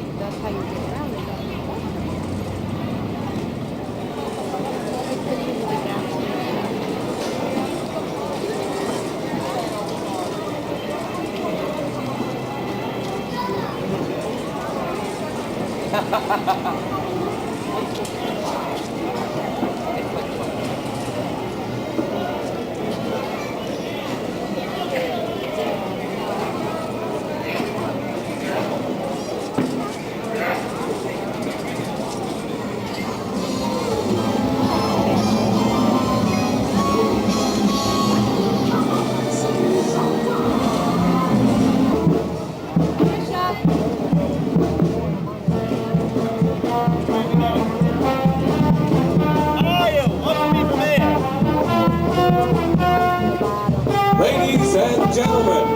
that's how you get around it. Ladies and gentlemen,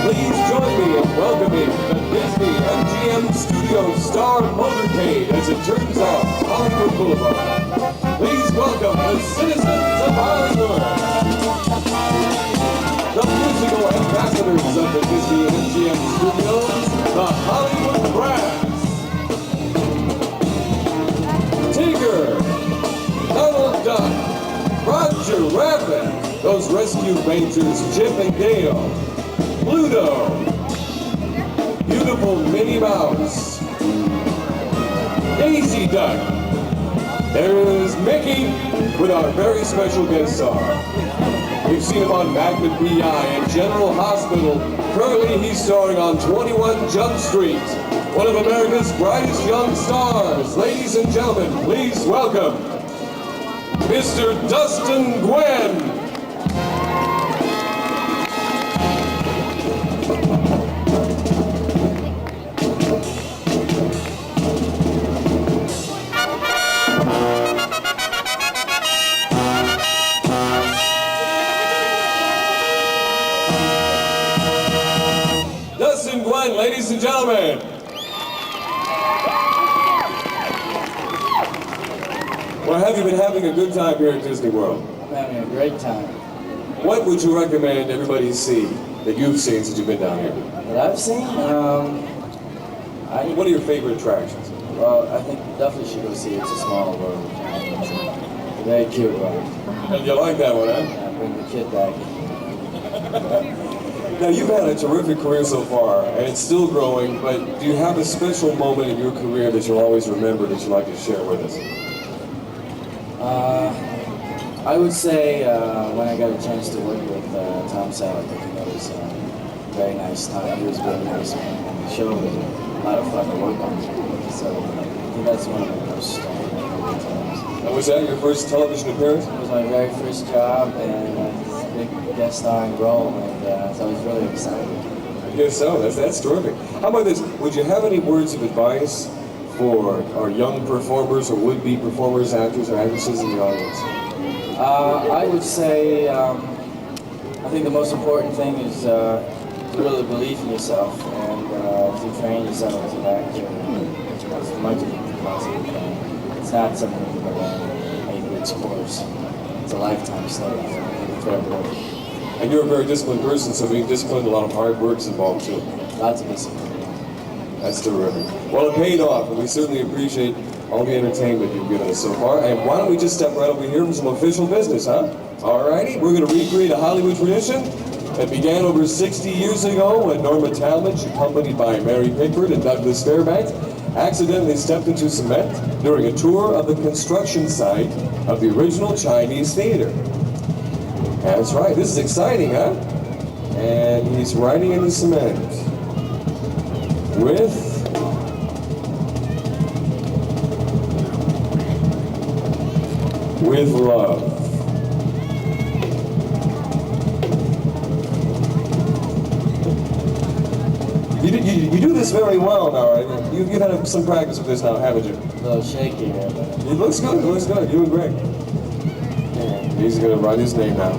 please join me in welcoming the Disney MGM Studios star motorcade as it turns off Hollywood Boulevard. Please welcome the citizens of Hollywood, the musical ambassadors of the Disney MGM Studios, the Hollywood Brass, Tigger, Donald Duck, Roger Rabbit, those rescue rangers Chip and Dale, Pluto, beautiful Minnie Mouse, Daisy Duck. There is Mickey with our very special guest star. We've seen him on Magnum PI and General Hospital. Currently he's starring on 21 Jump Street, one of America's brightest young stars. Ladies and gentlemen, please welcome Mr. Dustin Gwen. Dustin Gwen, ladies and gentlemen. Well, have you been having a good time here at Disney World? I'm having a great time. What would you recommend everybody see that you've seen since you've been down here? What I've seen, What are your favorite attractions? well, I think you definitely should go see It's a Small World. It's a very cute one. And you like that one, huh? Yeah, bring the kid back. Now, you've had a terrific career so far, and it's still growing, but do you have a special moment in your career that you'll always remember that you'd like to share with us? I would say when I got a chance to work with Tom Selleck, I think that was a very nice time. He was very nice, man. The show was a lot of fun to work on. So I think that's one of the most times. And was that your first television appearance? It was my very first job, and it's a big guest starring role, and so I was really excited. I guess so. That's terrific. How about this? Would you have any words of advice for our young performers or would-be performers, actors, or actresses in the audience? I would say, I think the most important thing is to really believe in yourself and to train yourself as an actor as much as you possibly can. It's not something you can learn maybe it's course. It's a lifetime study for everyone. And you're a very disciplined person, so being disciplined, a lot of hard work's involved too. Lots of discipline. That's terrific. Well, it paid off, and we certainly appreciate all the entertainment you've given us so far. And why don't we just step right over here for some official business, huh? Alrighty, we're going to recreate a Hollywood tradition that began over 60 years ago when Norma Talmadge, accompanied by Mary Pickford and Douglas Fairbanks, accidentally stepped into cement during a tour of the construction site of the original Chinese theater. That's right, this is exciting, huh? And he's riding in the cement with love. You do this very well now, right? You've had some practice with this now, haven't you? A little shaky here, but It looks good, You're doing great. Yeah, he's gonna write his name now.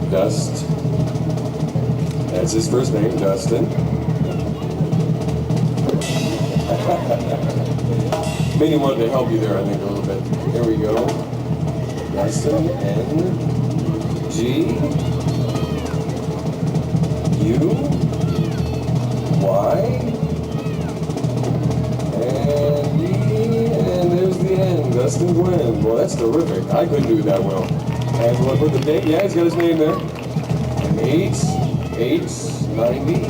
Dust. That's his first name, Dustin. Minnie wanted to help you there, I think, a little bit. Here we go. Dustin and G U Y and E, and there's the end, Dustin Gwynn. Well, that's terrific. I couldn't do that well. And we'll put the name, yeah, he's got his name there. 890.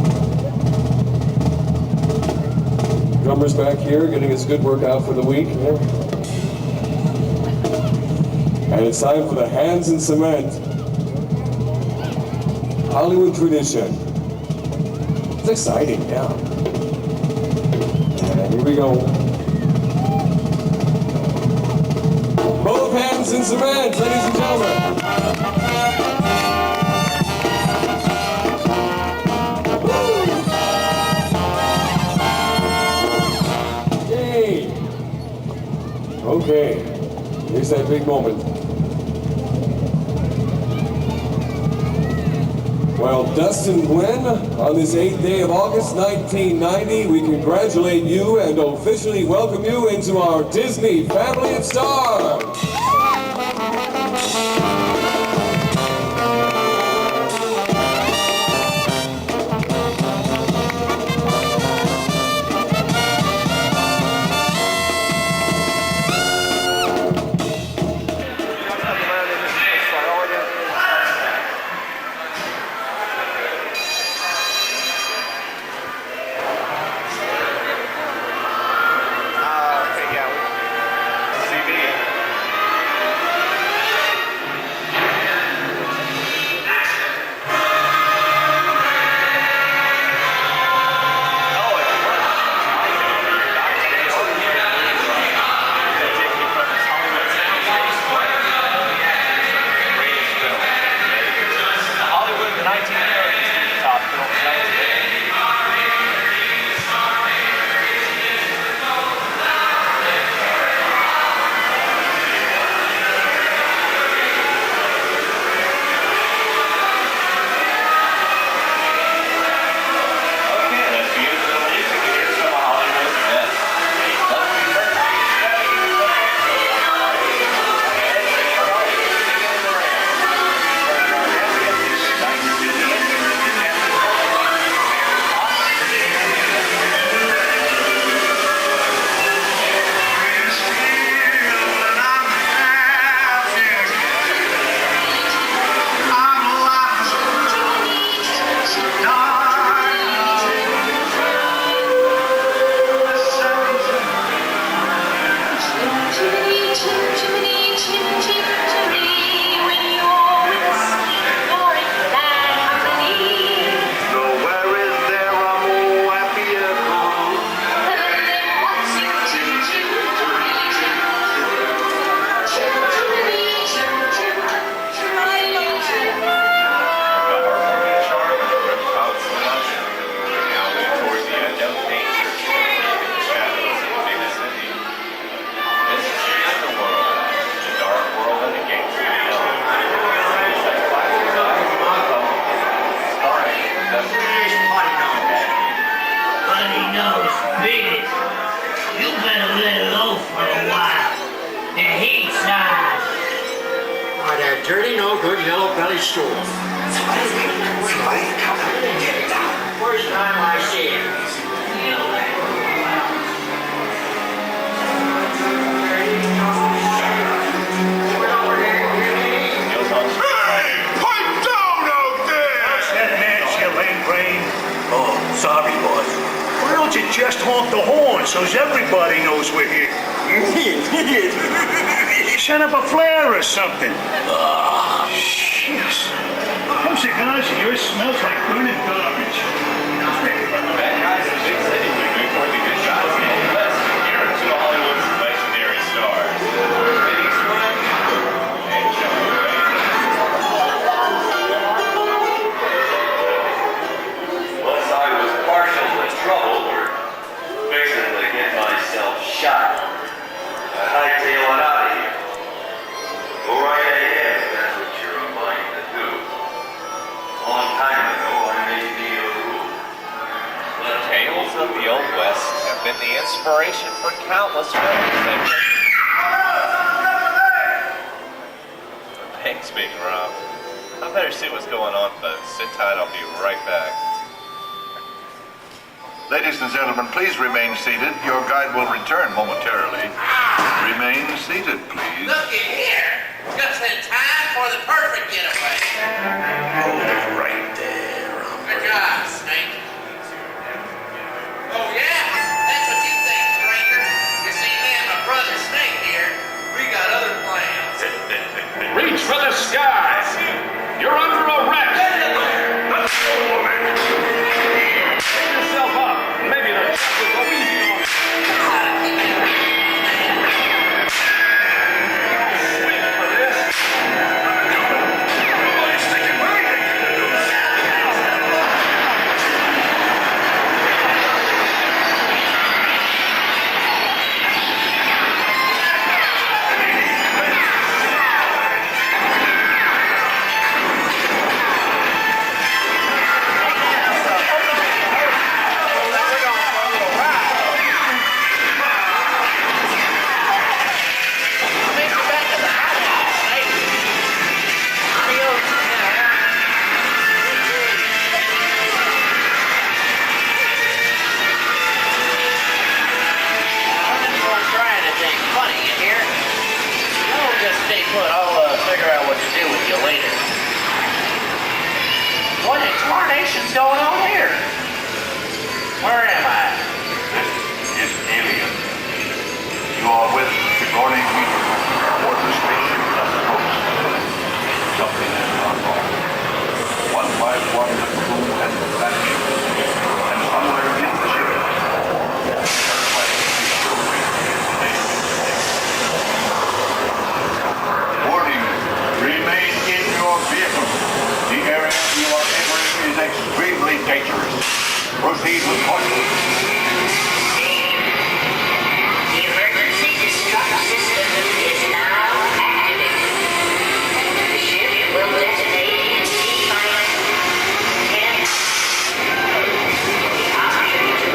Drummer's back here getting his good workout for the week. Yeah. And it's time for the Hands in Cement Hollywood tradition. It's exciting, yeah. And here we go. Both hands in cement, ladies and gentlemen. Yay! Okay, here's that big moment. Well, Dustin Gwynn, on this 8th day of August 1990, we congratulate you and officially welcome you into our Disney family of stars. Dirty, no good yellow belly stool. First time I see it. Hey! Pipe down out there! What's that match, you lame brain? Oh, sorry, boss. Why don't you just honk the horn so everybody knows we're here? Set up a flare or something. Ah, jeez. Them cigars of yours smells like burning garbage. That guy's a big city. We move toward the good shots. Here are two of Hollywood's legendary stars. Vinny Swim and Joey Once I was partially troubled, or fixing to get myself shot. I hightail it out of here. Go right ahead if that's what you're inclined to do. A long time ago, I made me a rule. The tales of the Old West have been the inspiration for countless films. Thanks, Big Rob. I better see what's going on, folks. Sit tight, I'll be right back. Ladies and gentlemen, please remain seated. Your guide will return momentarily. Remain seated, please. Looky here. Just in time for the perfect getaway. Hold it right there. Good job, Snake. Oh, yeah? That's what you think, stranger. You see, me and my brother Snake here, we got other plans. Reach for the sky. You're under arrest. Pick yourself up. Maybe the truck will go easy on you. Swing for this. What incarnation's going on here? Where am I? This is Alien. You are with Sigourney Weaver aboard the spaceship of the coast. Something has gone wrong. One by one, the crew has vanished. And somewhere in the ship, warning, remain in your vehicle. The area you are entering is extremely dangerous. Proceed with caution. The emergency destruct system is now activated. The ship will detonate in T-minus 10. The option to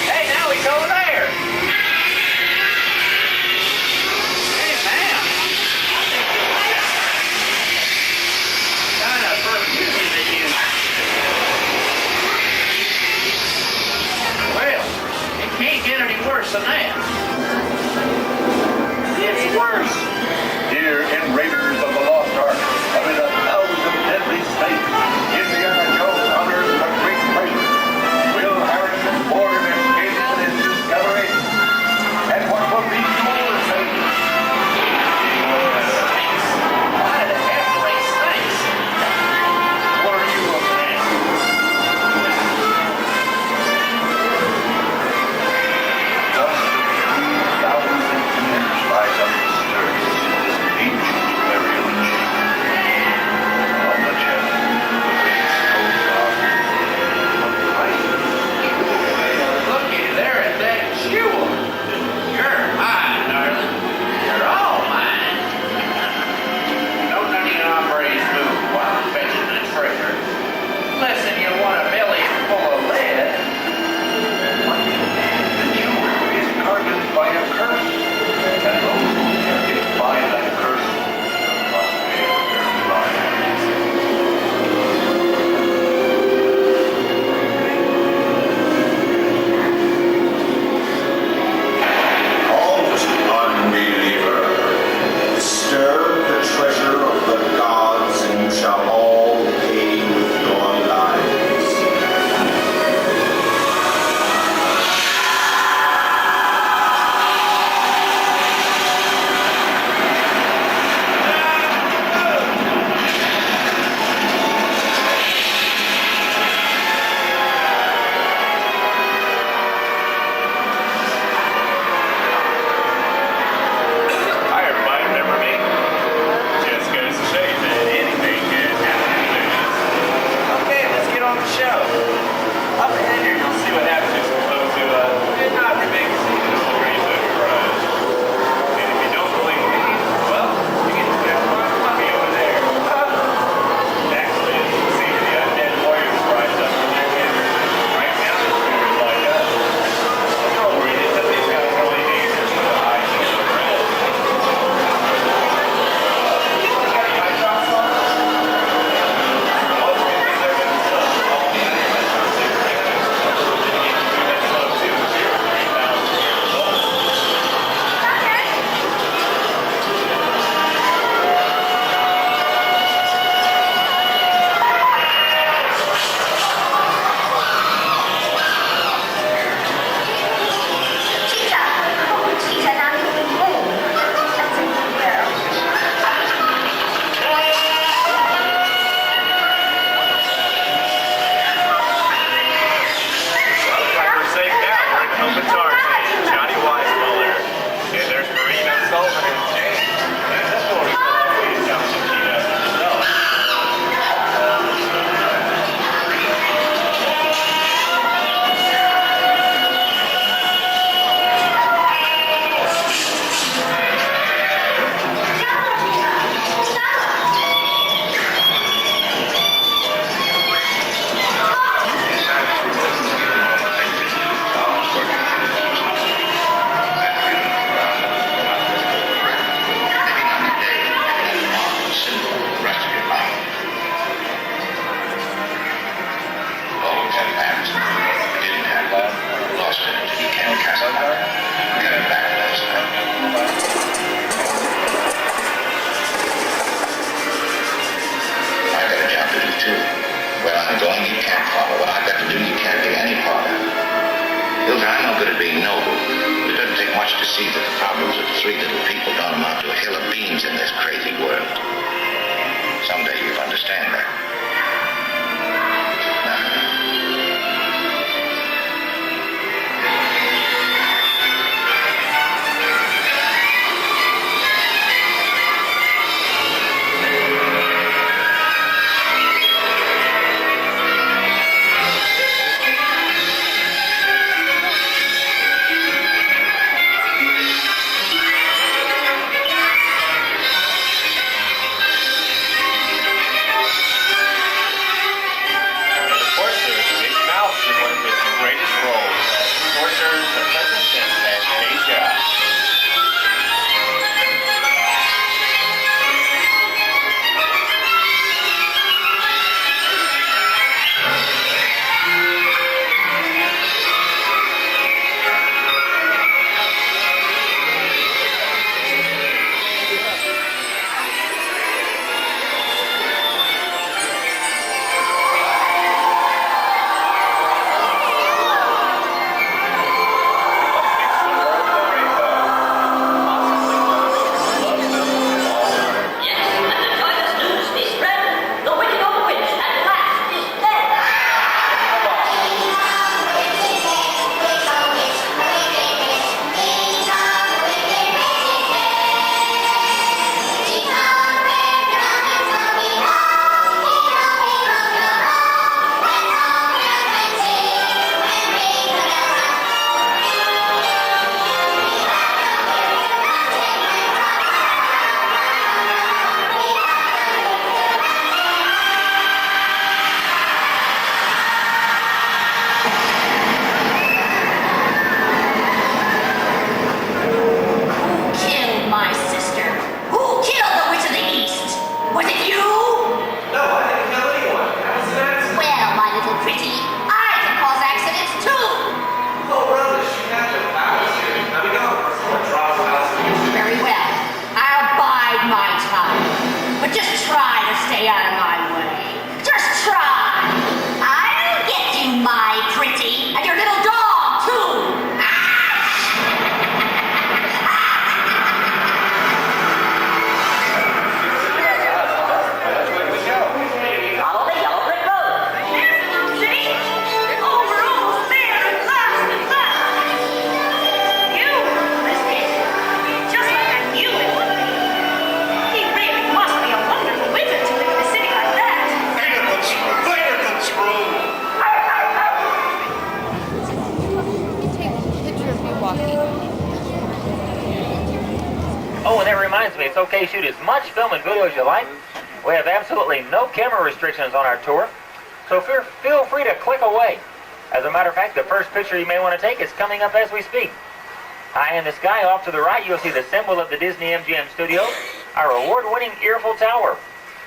Hey, now he's over there. Hey, man. Kind of perfusion to you. Well, it can't get any worse than that. It's worse. Here in Raiders of the Lost Ark, amid 1,000 deadly snakes, Indiana Jones utters the great treasure. Will Harrison Ford escape in his discovery? And what will be your fate? Why the heck are they snakes? What are you looking at? Just I'm going, you can't follow. What I've got to do, you can't be any part of. Hilda, I'm no good at being noble. But it doesn't take much to see that the problems of three little people don't amount to a hill of beans in this crazy world. Someday you'll understand that. It's okay to shoot as much film and video as you like. We have absolutely no camera restrictions on our tour, so feel free to click away. As a matter of fact, the first picture you may want to take is coming up as we speak. High in the sky, off to the right, you'll see the symbol of the Disney MGM Studios, our award-winning Earful Tower.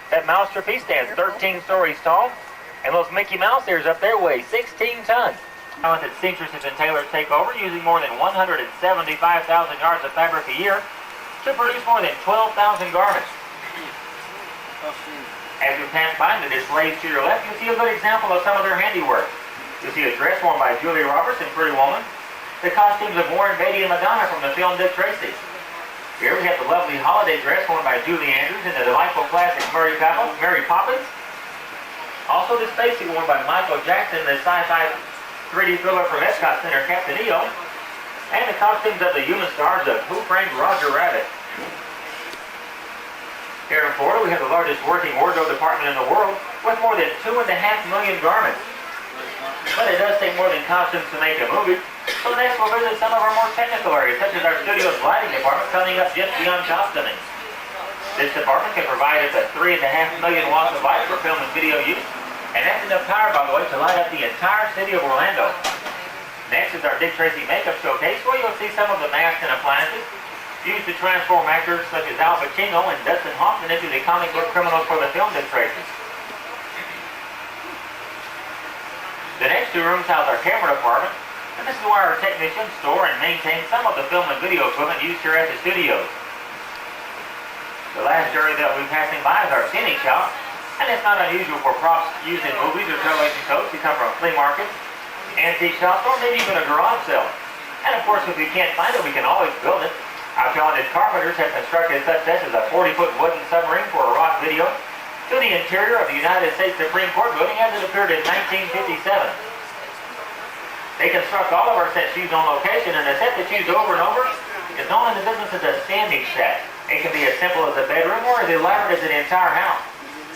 That mouse trapeze stands 13 stories tall, and those Mickey Mouse ears up there weigh 16 tons. Talented seamstresses and tailors take over, using more than 175,000 yards of fabric a year to produce more than 12,000 garments. As we pass by the displays to your left, you'll see a good example of some of their handiwork. You'll see a dress worn by Julia Roberts in Pretty Woman, the costumes of Warren Beatty and Madonna from the film Dick Tracy. Here we have the lovely holiday dress worn by Julie Andrews in the delightful classic Mary Poppins. Also the spacesuit worn by Michael Jackson in the sci-fi 3D thriller from Epcot Center, Captain EO. And the costumes of the human stars of Who Framed Roger Rabbit. Here in Florida, we have the largest working wardrobe department in the world, with more than 2.5 million garments. But it does take more than costumes to make a movie, so next we'll visit some of our more technical areas, such as our studio's lighting department, coming up just beyond costuming. This department can provide us 3.5 million watts of light for film and video use, and that's enough power, by the way, to light up the entire city of Orlando. Next is our Dick Tracy makeup showcase, where you'll see some of the masks and appliances used to transform actors such as Al Pacino and Dustin Hoffman into the comic book criminals for the film Dick Tracy. The next two rooms house our camera department, and this is where our technicians store and maintain some of the film and video equipment used here at the studios. The last area that we'll be passing by is our scening shop, And it's not unusual for props used in movies or television shows to come from flea markets, antique shops, or maybe even a garage sale. And of course, if we can't find it, we can always build it. Our talented carpenters have constructed such as a 40-foot wooden submarine for a rock video to the interior of the United States Supreme Court building as it appeared in 1957. They construct all of our sets used on location, and the set that's used over and over is known in the business as a standing set. It can be as simple as a bedroom or as elaborate as an entire house.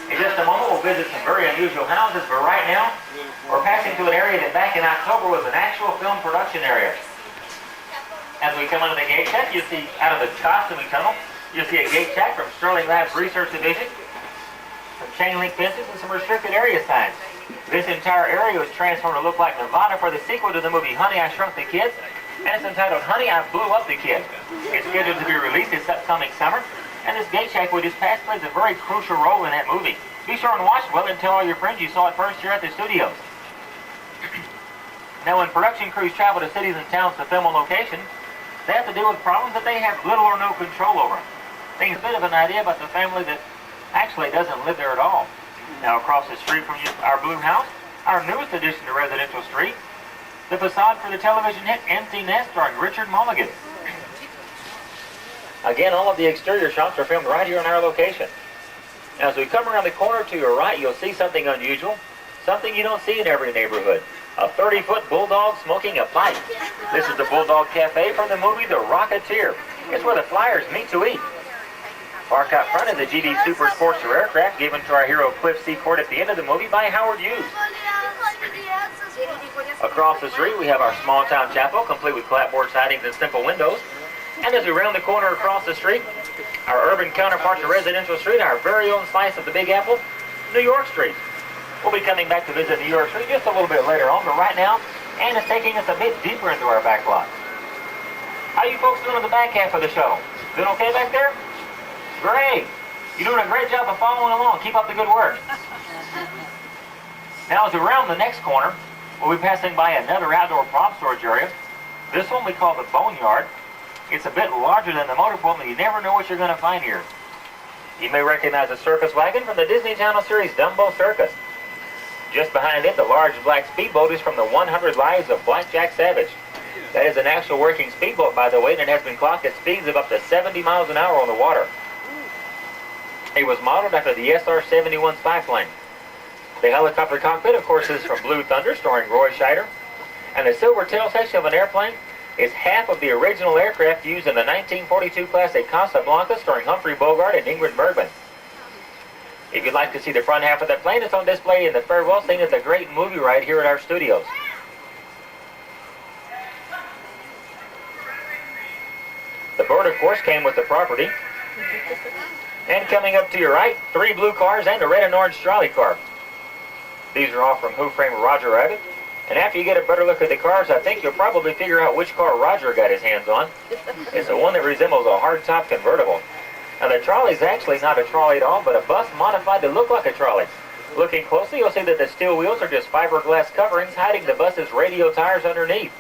In just a moment, we'll visit some very unusual houses, but right now, we're passing through an area that back in October was an actual film production area. As we come into the gate check, you see out of the costuming tunnel, you'll see a gate check from Sterling Labs Research Division, some chain link fences, and some restricted area signs. This entire area was transformed to look like Nevada for the sequel to the movie Honey, I Shrunk the Kids, and it's entitled Honey, I Blew Up the Kids. It's scheduled to be released this upcoming summer. And this gate check we just passed plays a very crucial role in that movie. Be sure and watch well and tell all your friends you saw it first here at the studios. Now, when production crews travel to cities and towns to film on location, they have to deal with problems that they have little or no control over. Things a bit of an idea about the family that actually doesn't live there at all. Now, across the street from our blue house, our newest addition to Residential Street, the facade for the television hit Empty Nest starring Richard Mulligan. Again, all of the exterior shots are filmed right here in our location. Now, as we come around the corner to your right, you'll see something unusual, something you don't see in every neighborhood. A 30-foot bulldog smoking a pipe. This is the Bulldog Cafe from the movie The Rocketeer. It's where the flyers meet to eat. Parked out front is a GD Super Sportster aircraft given to our hero Cliff Secord at the end of the movie by Howard Hughes. Across the street, we have our small-town chapel, complete with clapboard sidings and simple windows. And as we round the corner across the street, our urban counterpart to Residential Street, our very own slice of the Big Apple, New York Street. We'll be coming back to visit New York Street just a little bit later on, but right now, Ann is taking us a bit deeper into our back lot. How you folks doing in the back half of the show? Doing okay back there? Great. You're doing a great job of following along. Keep up the good work. Now, as we round the next corner, we'll be passing by another outdoor prop storage area. This one we call the boneyard. It's a bit larger than the motorhome, and you never know what you're going to find here. You may recognize a circus wagon from the Disney Channel series Dumbo Circus. Just behind it, the large black speedboat is from the 100 Lives of Blackjack Savage. That is an actual working speedboat, by the way, and it has been clocked at speeds of up to 70 miles an hour on the water. It was modeled after the SR-71 spy plane. The helicopter cockpit, of course, is from Blue Thunder, starring Roy Scheider. And the silver tail section of an airplane is half of the original aircraft used in the 1942 classic Casablanca, starring Humphrey Bogart and Ingrid Bergman. If you'd like to see the front half of that plane, it's on display in the farewell scene at the great movie ride here at our studios. The bird, of course, came with the property. And coming up to your right, 3 blue cars and a red and orange trolley car. These are all from Who Framed Roger Rabbit. And after you get a better look at the cars, I think you'll probably figure out which car Roger got his hands on. It's the one that resembles a hardtop convertible. Now, the trolley's actually not a trolley at all, but a bus modified to look like a trolley. Looking closely, you'll see that the steel wheels are just fiberglass coverings hiding the bus's radio tires underneath.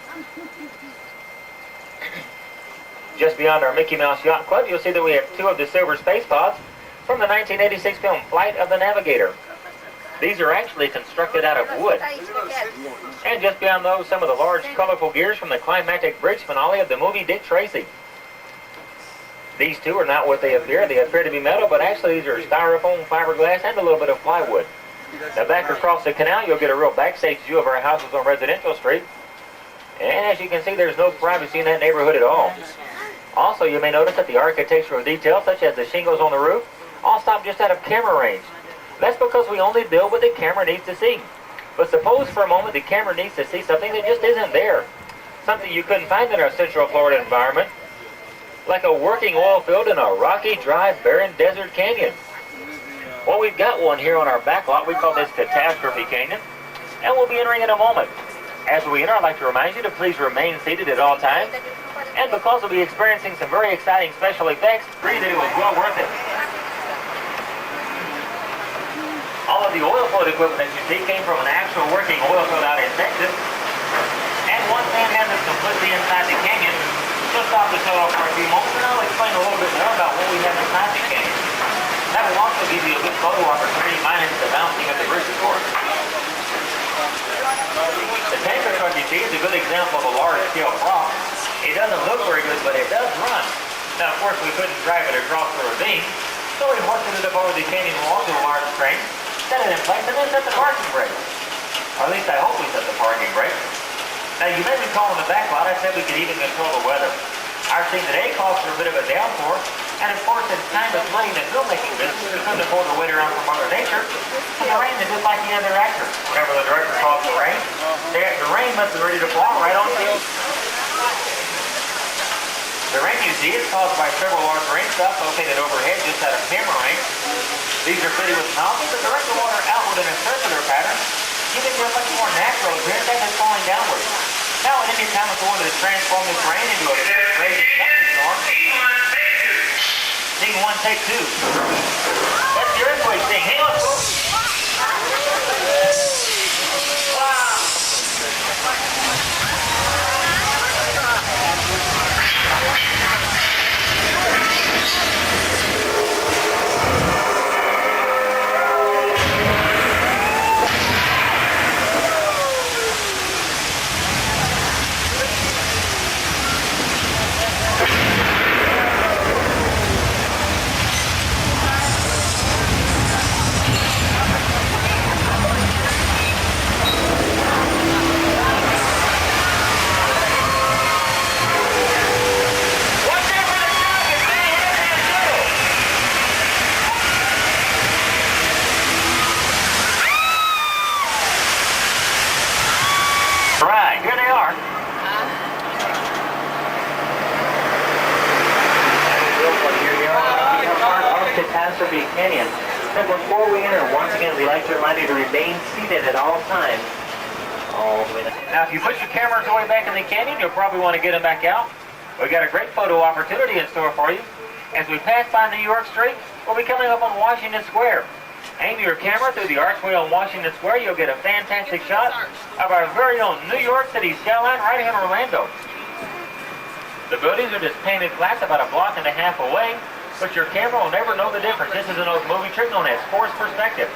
Just beyond our Mickey Mouse Yacht Club, you'll see that we have 2 of the silver space pods from the 1986 film Flight of the Navigator. These are actually constructed out of wood. And just beyond those, some of the large, colorful gears from the climactic bridge finale of the movie Dick Tracy. These 2 are not what they appear. They appear to be metal, but actually these are styrofoam, fiberglass, and a little bit of plywood. Now, back across the canal, you'll get a real backstage view of our houses on Residential Street. And as you can see, there's no privacy in that neighborhood at all. Also, you may notice that the architectural details, such as the shingles on the roof, all stop just out of camera range. That's because we only build what the camera needs to see. But suppose for a moment the camera needs to see something that just isn't there. Something you couldn't find in our Central Florida environment. Like a working oil field in a rocky, dry, barren desert canyon. Well, we've got one here on our back lot. We call this Catastrophe Canyon. And we'll be entering in a moment. As we enter, I'd like to remind you to please remain seated at all times. And because we'll be experiencing some very exciting special effects, it was well worth it. All of the oil field equipment that you see came from an actual working oil field out in Texas. And one fan man that's completely inside the canyon. Just stop the show for a few moments and I'll explain a little bit more about what we have inside the canyon. That will also give you a good photo opportunity minus example of a large-scale prop. It doesn't look very good, but it does run. Now, of course, we couldn't drive it across the ravine, so we hoisted it up over the canyon wall to a large crane, set it in place, and then set the parking brake. Or at least I hope we set the parking brake. Now, you may recall in the back lot, I said we could even control the weather. Our scene today calls for a bit of a downpour, and of course, in time of playing the filmmaking business, we couldn't afford to wait around for Mother Nature, so the rain is just like the other actor. Whenever the director calls for rain, the rain must be ready to fall right on cue. The rain you see is caused by several large rain stops located overhead just out of camera range. These are fitted with nozzles that direct the water outward in a circular pattern, giving you a much more natural appearance as it's falling downward. Now, at any time, if we wanted to transform this rain into a raging thunderstorm, scene 1, take 2. That's the earthquake thing. Hang on, folks. Right, here they are. Here we are, part of Catastrophe Canyon. But before we enter, once again, we'd like to remind you to remain seated at all times. All the way down. Now, if you put your cameras away back in the canyon, you'll probably want to get them back out. We got a great photo opportunity in store for you. As we pass by New York Street, we'll be coming up on Washington Square. Aim your camera through the archway on Washington Square, you'll get a fantastic shot of our very own New York City skyline right here in Orlando. The buildings are just painted flat about a block and a half away, but your camera will never know the difference. This is an old movie trick known as forced perspective.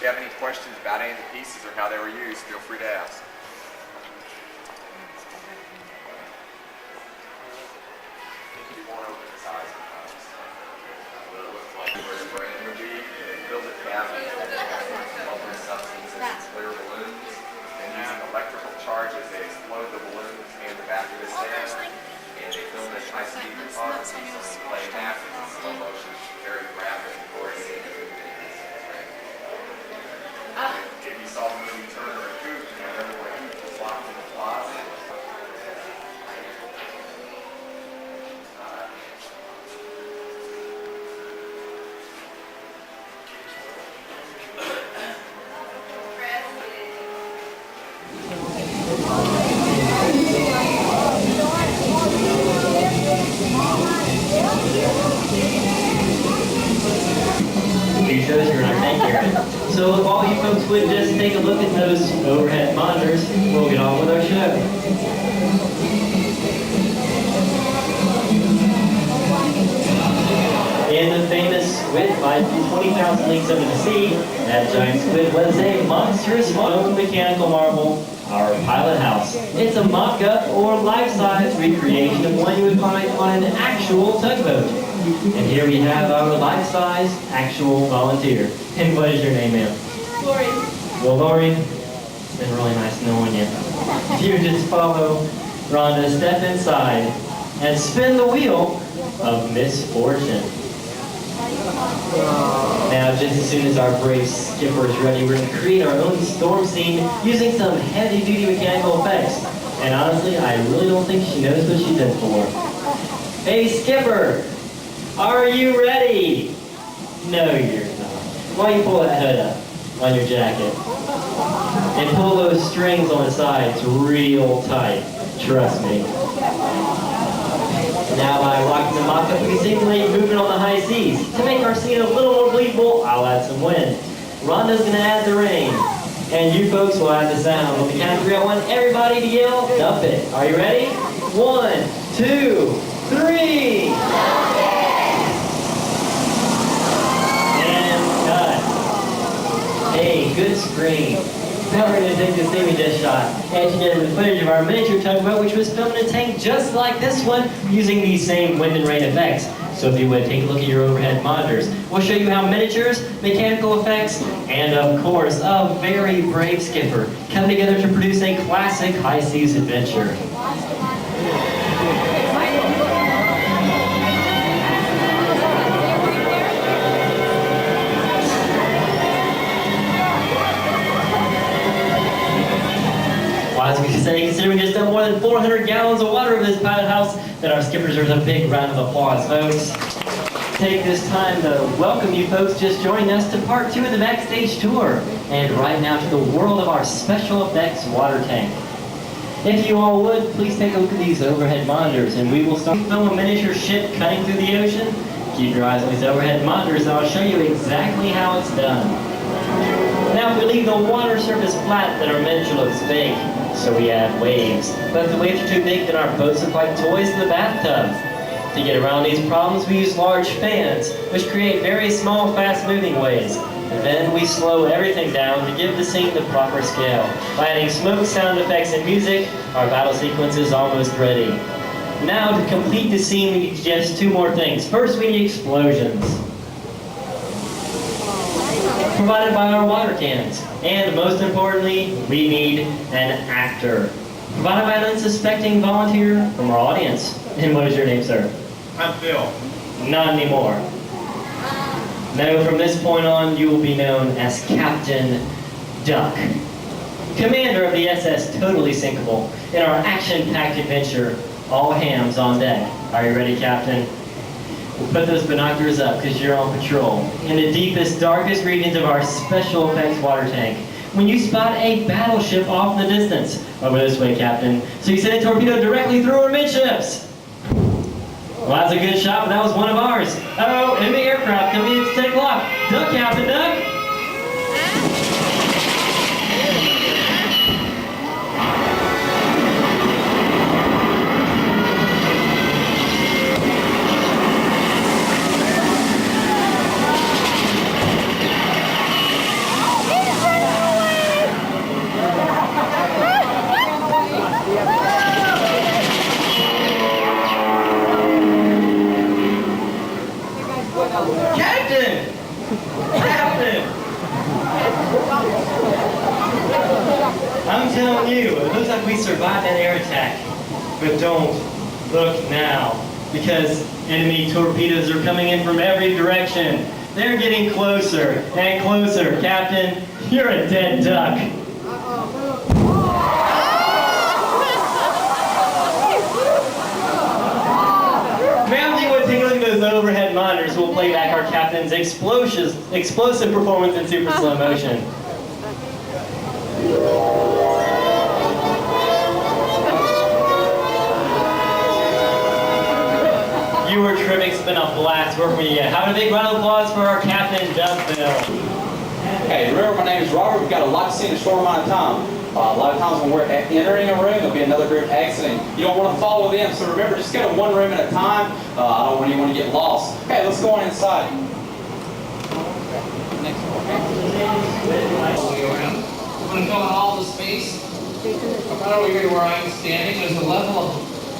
If you have any questions about any of the pieces or how they were used, feel free to ask. You won't open its eyes sometimes. What it looks like where the brain would be, they filled it down with other substances and clear balloons. And using electrical charges, they explode the balloons and the back of his head. And they film this high-speed photography, so they play massive in slow motion, very rapid, coordinated movement. If you saw the movie Turner and Coop, you remember where he was locked in the closet? These shows are going to take care of it. So if all you folks would just take a look at those overhead monitors, we'll get on with our show. In the famous squid fight from 20,000 Leagues Under the Sea, that giant squid was a monstrous mechanical marvel, our pilot house. It's a mock-up or life-size recreation of one you would find on an actual tugboat. And here we have our life-size actual volunteer. And what is your name, ma'am? Lori. Well, Lori, it's been really nice knowing you. If you just follow Rhonda, step inside and spin the wheel of misfortune. Now, just as soon as our brave skipper is ready, we're going to create our own storm scene using some heavy-duty mechanical effects. And honestly, I really don't think she knows what she's in for. Hey, skipper! Are you ready? No, you're not. Why don't you pull that hood up on your jacket? And pull those strings on the sides real tight. Trust me. Now by rocking the mock-up, we can simulate movement on the high seas. To make our scene a little more believable, I'll add some wind. Rhonda's going to add the rain. And you folks will add the sound. On the count of 3, I want everybody to yell, dump it. Are you ready? 1, 2, 3. Hey, good screen. Now we're going to take this thing we just shot and together with footage of our miniature tugboat, which was filmed in a tank just like this one, using these same wind and rain effects. So if you would, take a look at your overhead monitors. We'll show you how miniatures, mechanical effects, and of course, a very brave skipper come together to produce a classic high seas adventure. As we say, considering we just dumped more than 400 gallons of water over this pilot house, then our skippers deserve a big round of applause, folks. Take this time to welcome you folks just joining us to part 2 of the backstage tour, and right now to the world of our special effects water tank. If you all would, please take a look at these overhead monitors, and we will start to film a miniature ship cutting through the ocean. Keep your eyes on these overhead monitors, and I'll show you exactly how it's done. Now, if we leave the water surface flat, then our miniature looks fake. So we add waves. But if the waves are too big, then our boats look like toys in the bathtub. To get around these problems, we use large fans, which create very small, fast-moving waves. And then we slow everything down to give the scene the proper scale. By adding smoke, sound effects, and music, our battle sequence is almost ready. Now, to complete the scene, we need just 2 more things. First, we need explosions, provided by our water cannons. And most importantly, we need an actor, provided by an unsuspecting volunteer from our audience. And what is your name, sir? I'm Bill. Not anymore. No, from this point on, you will be known as Captain Duck, commander of the SS Totally Sinkable, in our action-packed adventure, All Hands on Deck. Are you ready, Captain? We'll put those binoculars up because you're on patrol in the deepest, darkest regions of our special effects water tank. When you spot a battleship off in the distance, over this way, Captain, so you send a torpedo directly through our midships. Well, that's a good shot, but that was one of ours. Uh-oh, enemy aircraft coming in to take off. Duck, Captain, duck! I'm telling you, it looks like we survived that air attack. But don't look now, because enemy torpedoes are coming in from every direction. They're getting closer and closer. Captain, you're a dead duck. Ma'am, do you want to take a look at those overhead monitors? We'll play back our captain's explosive performance in super slow motion. You were terrific. It's been a blast working with you. Have a big round of applause for our captain, Dougville. Hey, remember my name is Robert. We've got a lot to see in a short amount of time. A lot of times when we're entering a room, there'll be another group exiting. You don't want to follow them, so remember, just go to one room at a time. I don't want anyone to get lost. Okay, let's go on inside. Next one. All the way around. I'm going to fill in all the space. Right over here where I'm standing, there's a level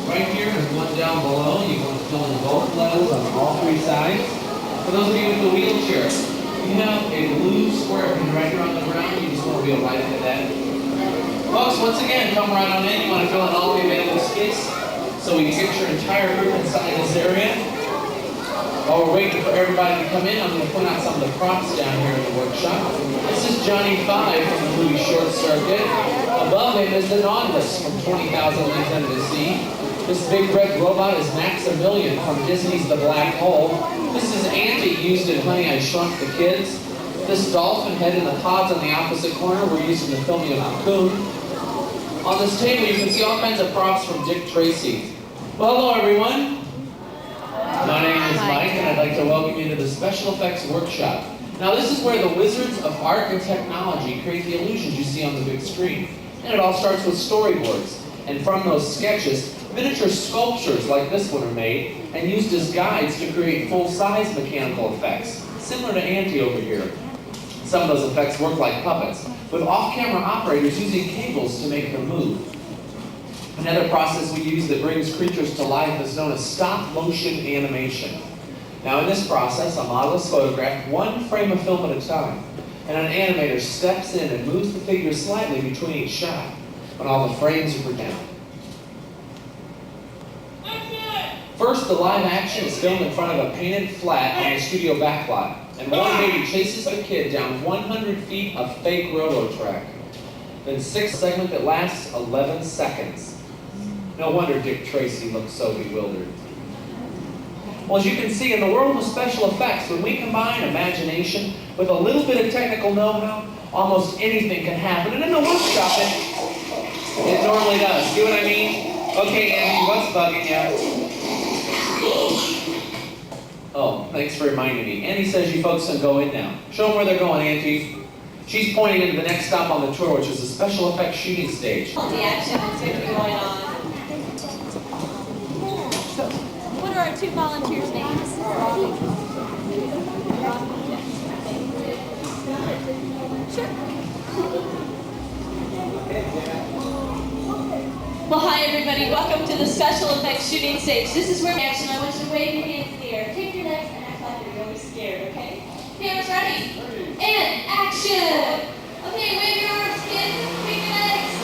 right here, there's one down below. You want to fill in both levels on all three sides. For those of you with the wheelchair, you have a blue square pin right here on the ground. You just want to wheel right into that. Folks, once again, come right on in. You want to fill in all the available space so we can get your entire group inside this area. While we're waiting for everybody to come in, I'm going to point out some of the props down here in the workshop. This is Johnny 5 from the movie Short Circuit. Above him is the Nautilus from 20,000 Leagues Under the Sea. This big red robot is Maximilian from Disney's The Black Hole. This is Andy, used in Honey, I Shrunk the Kids. This dolphin head in the pods on the opposite corner were used in the filming of Cocoon. On this table, you can see all kinds of props from Dick Tracy. Well, hello, everyone. My name is Mike, and I'd like to welcome you to the Special Effects Workshop. Now, this is where the wizards of art and technology create the illusions you see on the big screen. And it all starts with storyboards. And from those sketches, miniature sculptures like this one are made and used as guides to create full-size mechanical effects, similar to Auntie over here. Some of those effects work like puppets, with off-camera operators using cables to make them move. Another process we use that brings creatures to life is known as stop-motion animation. Now in this process, a model is photographed one frame of film at a time, and an animator steps in and moves the figure slightly between each shot when all the frames are down. First, the live action is filmed in front of a painted flat on the studio backlot, and one baby chases the kid down 100 feet of fake roto track. Then 6 segment that lasts 11 seconds. No wonder Dick Tracy looked so bewildered. Well, as you can see, in the world of special effects, when we combine imagination with a little bit of technical know-how, almost anything can happen. And in the workshop, it normally does. See what I mean? Okay, Andy, what's bugging you? Oh, thanks for reminding me. Andy says you folks can go in now. Show them where they're going, Auntie. She's pointing into the next stop on the tour, which is the special effects shooting stage. The action that's going to be going on. What are our 2 volunteers' names? Sure. Well, hi everybody. Welcome to the special effects shooting stage. This is where action. I want you to wave your hands in the air. Take your legs and act like you're really scared, okay? Cameras ready? And action! Okay, wave your arms, kids. Take your legs.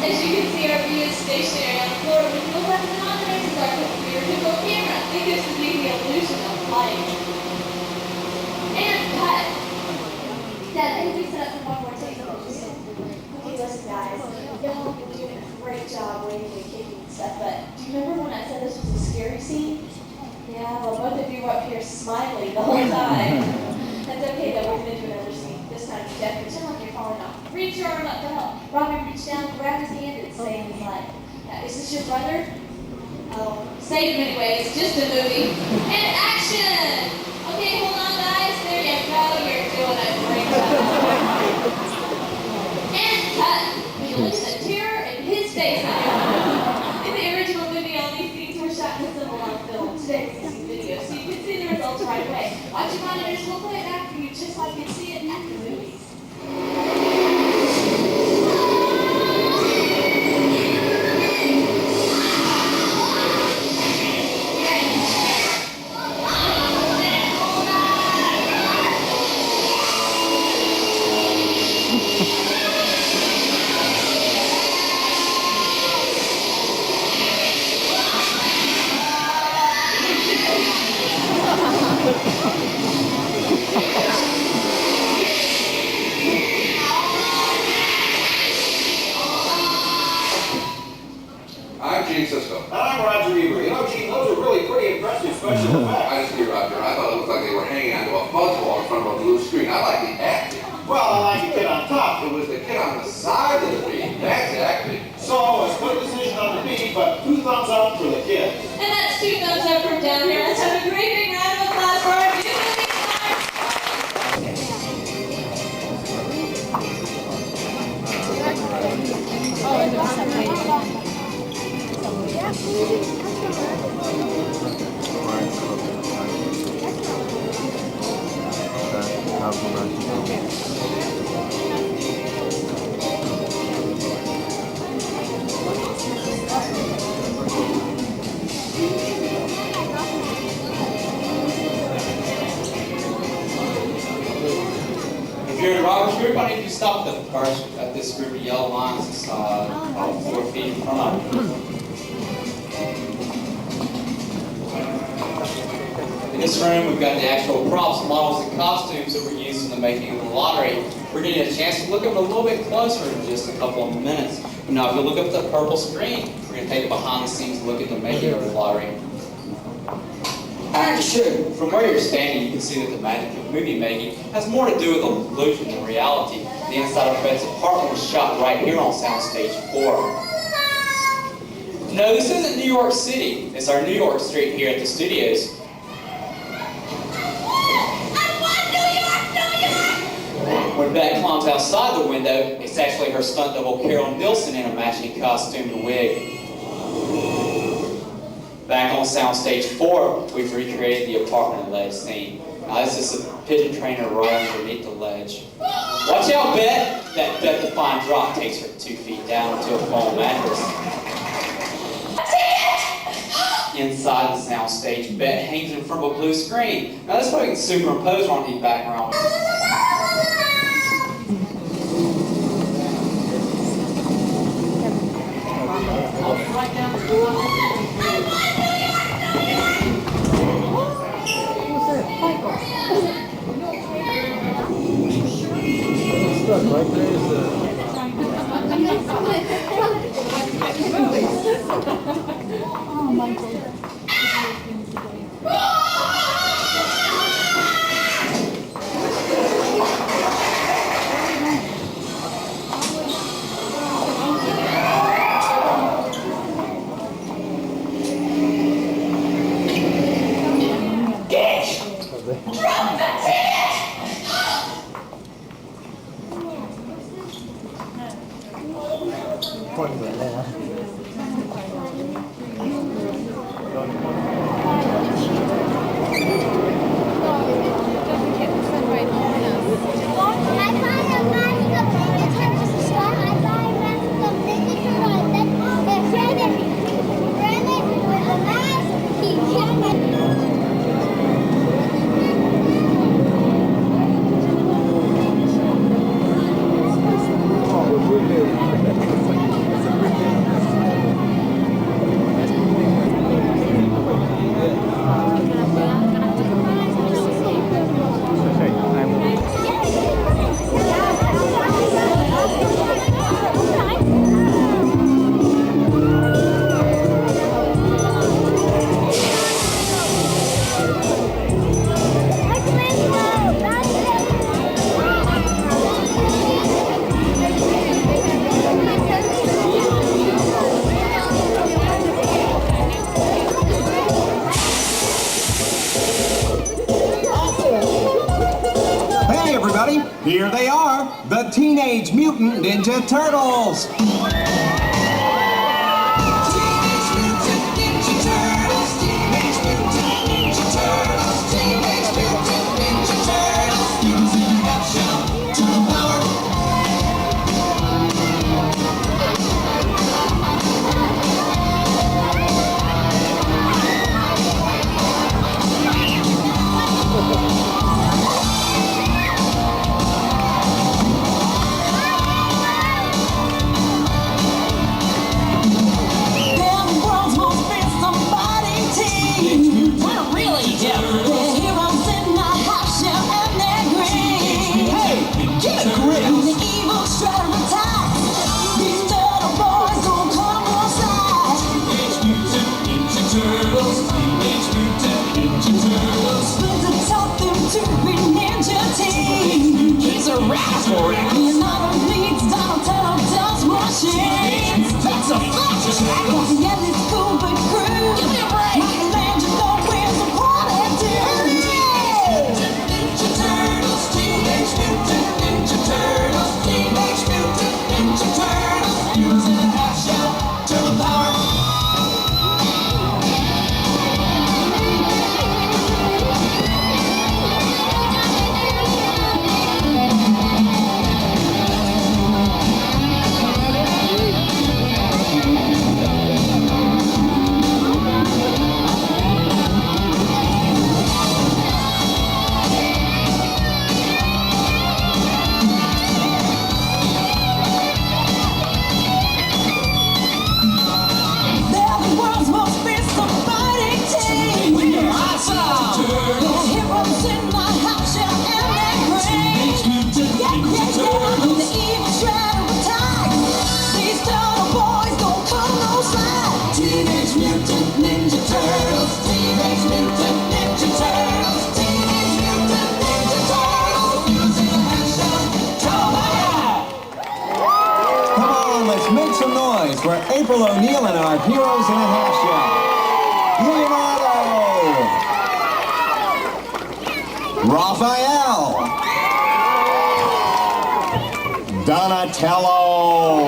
As you can see, our view is stationary on the floor. With no weapons on the next is our rear camera. It gives the the illusion of light. And cut. Dad, I think we set up for one more take. Okay, listen, guys. Y'all been doing a great job waving and kicking and stuff, but do you remember when I said this was a scary scene? Yeah, well, both of you were up here smiling the whole time. That's okay, though. We're going to do another scene. This time, Jeff, pretend like you're falling off. Reach your arm up to help. Robbie reached down, grabbed his hand, and saved his life. Is this your brother? Oh, save him anyway. It's just a movie. And action! Okay, hold on, guys. There you go. You're doing a great job. And cut. Look at the terror in his face. In the original movie, all these scenes were shot in symbol on film. Today, we see video, so you can see the results right away. Watch your monitors. We'll play it back for you just like you see it at the movies. Decidedly. Exactly. So, a split decision on the beat, but 2 thumbs up for the kids. And that's 2 thumbs up from down here. Let's have a great big round of applause for our new movie stars. If you're in Robert's group, I need you to stop at this group of yellow lines. It's about 4 feet in front of you. In this room, we've got the actual props, models, and costumes that were used in the making of the lottery. We're getting a chance to look at them a little bit closer in just a couple of minutes. Now, if you look up the purple screen, we're going to take a behind-the-scenes look at the making of the lottery. Action! From where you're standing, you can see that the magic of movie making has more to do with illusion than reality. The inside of Bet's apartment was shot right here on Soundstage 4. No, this isn't New York City. It's our New York street here at the studios. When Bet climbs outside the window, it's actually her stunt double Carol Nilsson in a matching costume and wig. Back on Soundstage 4, we've recreated the apartment ledge scene. Now this is a pigeon trainer right underneath the ledge. Watch out, Bet! That death-defying drop takes her 2 feet down to a foam mattress. Inside the soundstage, Bet hangs in front of a blue screen. Now this way we can superimpose on the background. Right down the Oh my God. Here they are, the Teenage Mutant Ninja Turtles! Make some noise for April O'Neil and our heroes in a half shell. Leonardo. Raphael. Donatello.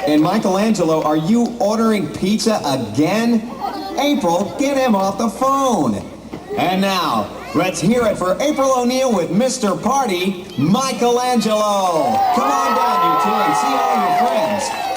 And Michelangelo, are you ordering pizza again? April, get him off the phone. And now, let's hear it for April O'Neil with Mr. Party, Michelangelo. Come on down, you two, and see all your friends.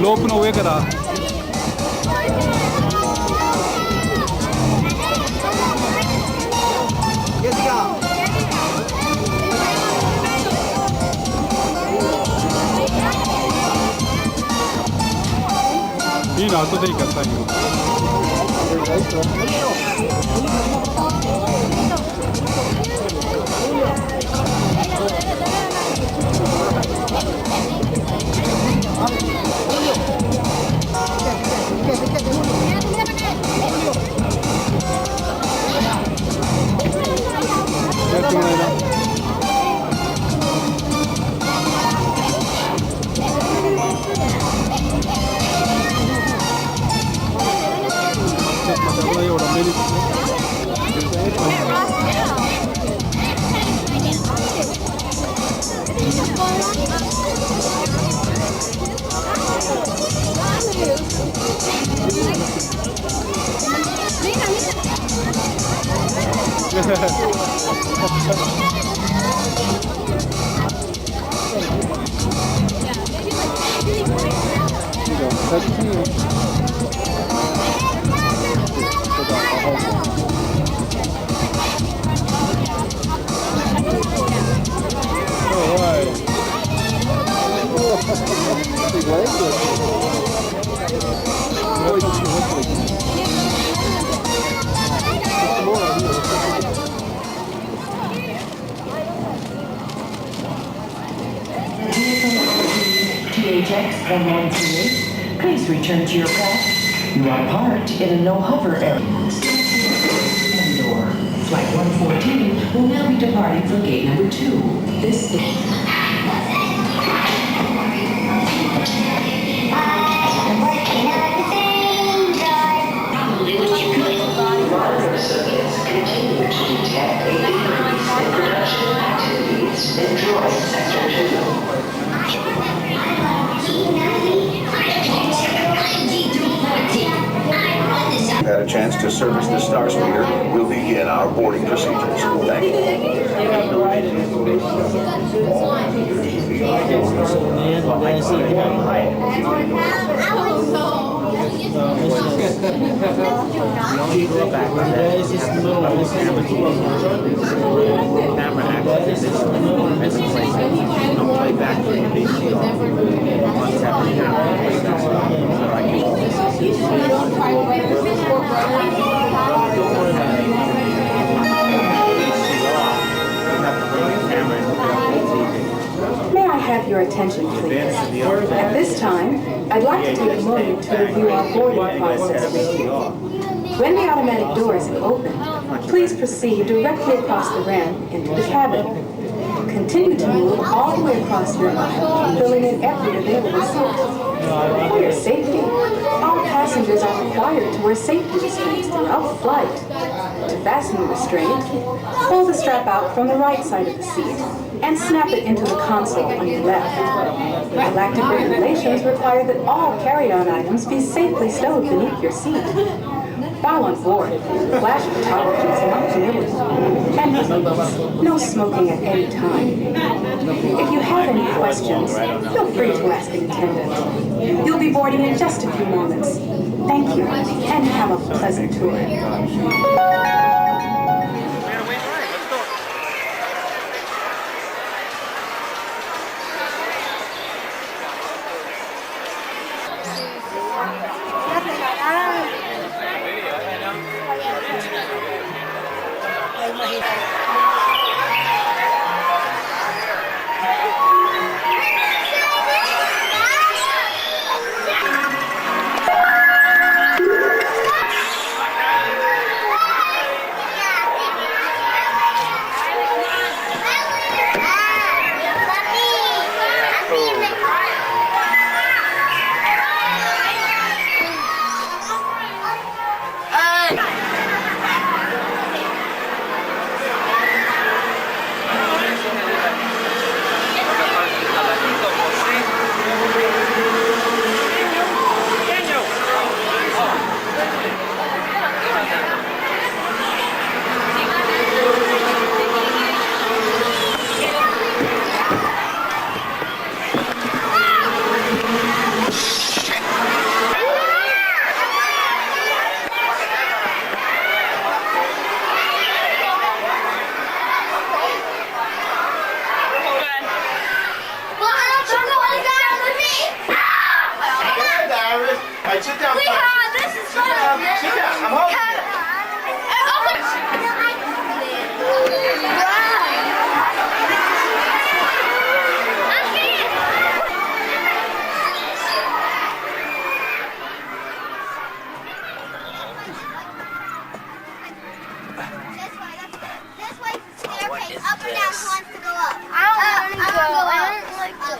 로프の上から いいの後でいいから最後 Please return to your car. You are parked in a no-hover area. Door. Flight 114 will now be departing from gate number 2. This is... Monitor circuits continue to detect a decrease in production activities in droid sector 2. Had a chance to service the star speeder, we'll begin our boarding procedures. Thank you. May I have your attention, please? At this time, I'd like to take a moment to review our boarding process with you. When the automatic doors have opened, please proceed directly across the ramp into the cabin. Continue to move all the way across your aisle, filling in every available seat. For your safety, all passengers are required to wear safety restraints throughout the flight. To fasten the restraint, pull the strap out from the right side of the seat and snap it into the console on your left. Galactic regulations require that all carry-on items be safely stowed beneath your seat. While on board, flash photography is not permitted. And please, no smoking at any time. If you have any questions, feel free to ask an attendant. You'll be boarding in just a few moments. Thank you, and have a pleasant tour.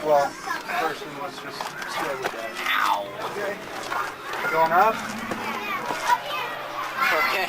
Well, person was just stay with that. Ow. Okay. Going up? Okay.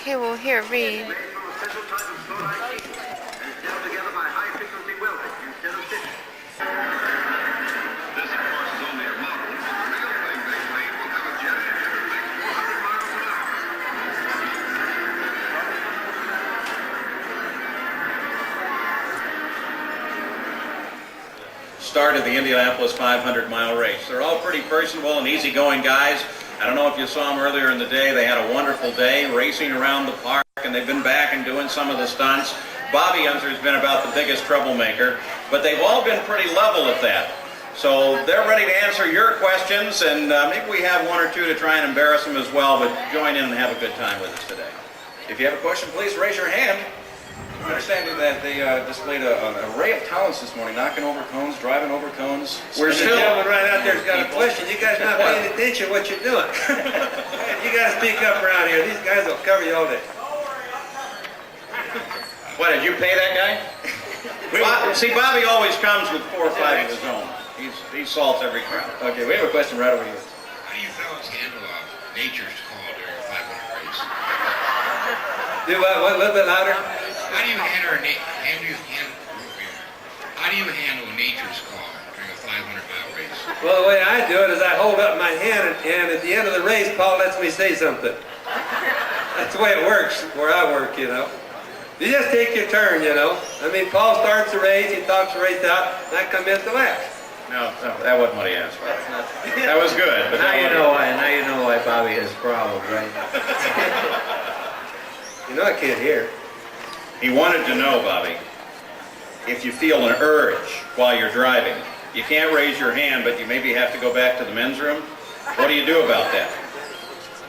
Okay, well here, read. Start of the Indianapolis 500-mile race. They're all pretty personable and easygoing guys. I don't know if you saw them earlier in the day. They had a wonderful day racing around the park, and they've been back and doing some of the stunts. Bobby Unser's been about the biggest troublemaker, but they've all been pretty level at that. So they're ready to answer your questions, and maybe we have one or two to try and embarrass them as well, but join in and have a good time with us today. If you have a question, please raise your hand. Understanding that they displayed an array of talents this morning, knocking over cones, driving over cones. We're still gentleman right out there's got a question. You guys not paying attention what you're doing. You got to speak up around here. These guys will cover you all day. What, did you pay that guy? See, Bobby always comes with 4 or 5 of his own. He salts every crowd. Okay, we have a question right over here. How do you fellas nature's call during a 500 race? Do what? A little bit louder? How do you handle a nature's call during a 500-mile race? Well, the way I do it is I hold up my hand, and at the end of the race, Paul lets me say something. That's the way it works where I work, you know. You just take your turn, you know. I mean, Paul starts the race, he talks the race out, and I come in at the last. No, that wasn't what he asked for. That was good, but Now you know why Bobby has problems, right? You know I can't hear. He wanted to know, Bobby, if you feel an urge while you're driving. You can't raise your hand, but you maybe have to go back to the men's room. What do you do about that?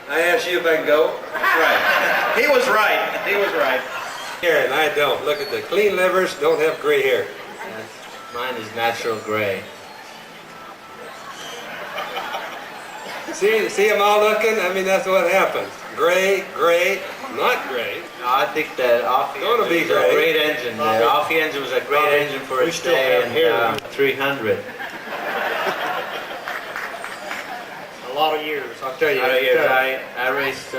I asked you if I can go. That's right. He was right. He was right. Here, and I don't. Look at the clean livers, don't have gray hair. Mine is natural gray. See them all looking? I mean, that's what happens. Gray, not gray. No, I think that Offie Gonna be was a gray. great engine. The Offie engine was a great engine for its day and 300. A lot of years, I'll tell you. I raced,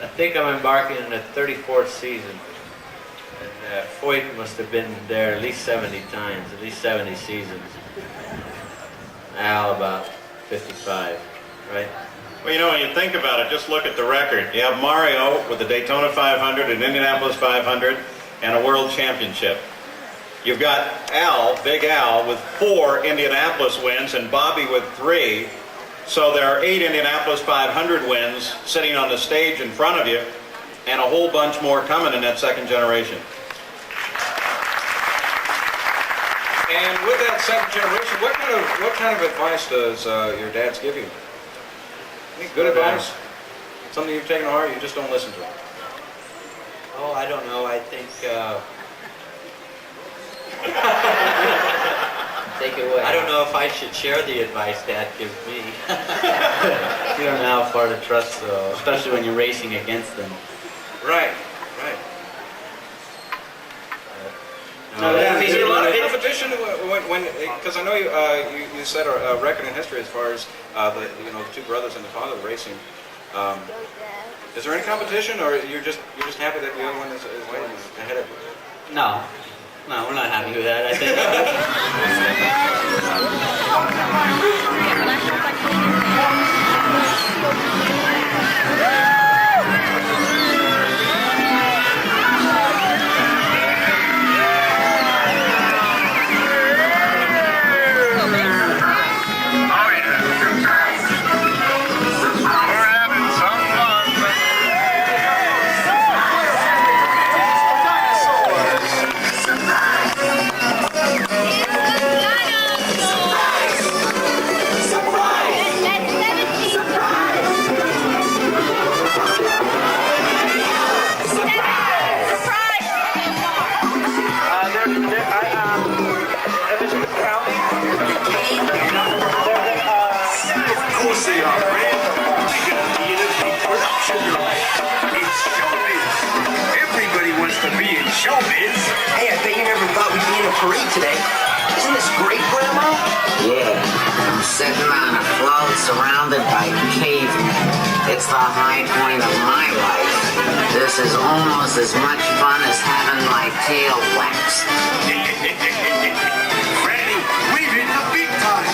I think I'm embarking in the 34th season. And Foyt must have been there at least 70 times, at least 70 seasons. Al about 55, right? Well, you know, when you think about it, just look at the record. You have Mario with the Daytona 500, an Indianapolis 500, and a World Championship. You've got Al, Big Al, with 4 Indianapolis wins, and Bobby with 3. So there are 8 Indianapolis 500 wins sitting on the stage in front of you, and a whole bunch more coming in that second generation. And with that second generation, what kind of advice does your dad's give you? Any good advice? Something you've taken to heart, you just don't listen to? Oh, I don't know. I think. Take it away. I don't know if I should share the advice Dad gives me. You don't know how far to trust, though, especially when you're racing against them. Right. No, Is there a lot of competition because I know you set a record in history as far as the 2 brothers and the father racing. Is there any competition, or you're just happy that the other one is way ahead of you? No, we're not happy with that. I think. Showbiz? Hey, I bet you never thought we'd be in a parade today. Isn't this great, Grandma? Yeah, I'm sitting on a float surrounded by cavemen. It's the high point of my life. This is almost as much fun as having my tail waxed. Franny, we've hit the big time.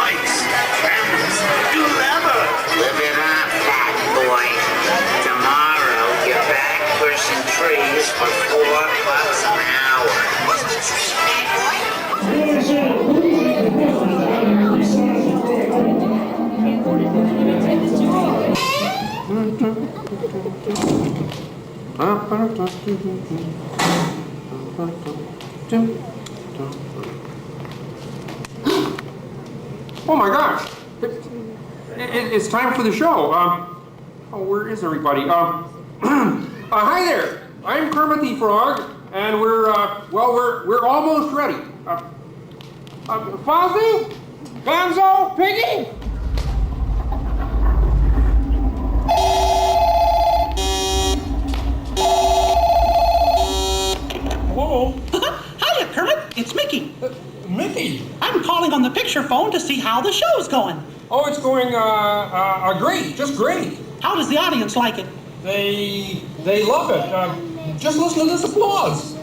Lights, cameras, glamour. Live it up, fat boy. Tomorrow, you're back pushing trees for $4 an hour. What's the tree, fat boy? Oh my gosh! It's time for the show. Where is everybody? Hi there. I'm Kermit the Frog, and we're almost ready. Fozzie, Gonzo, Piggy. Whoa. Hiya, Kermit. It's Mickey. Mickey? I'm calling on the picture phone to see how the show's going. Oh, it's going, great, just great. How does the audience like it? They love it. Just listen to this applause.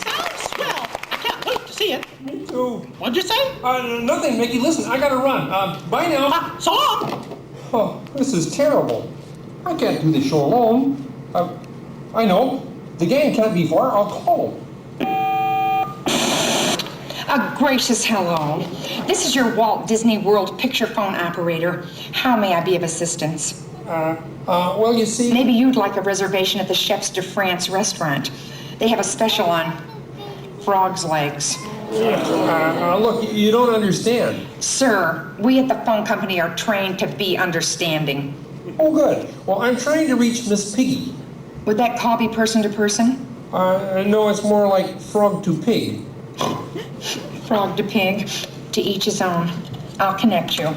Sounds swell. I can't wait to see it. Me too. What'd you say? Nothing, Mickey. Listen, I gotta run. Bye now. So long. Oh, this is terrible. I can't do the show alone. I know. The gang can't be far. I'll call. A gracious hello. This is your Walt Disney World picture phone operator. How may I be of assistance? Well, you see... Maybe you'd like a reservation at the Chefs de France restaurant. They have a special on frog's legs. Look, you don't understand. Sir, we at the phone company are trained to be understanding. Oh, good. Well, I'm trying to reach Miss Piggy. Would that call be person to person? No, it's more like frog to pig. Frog to pig, to each his own. I'll connect you.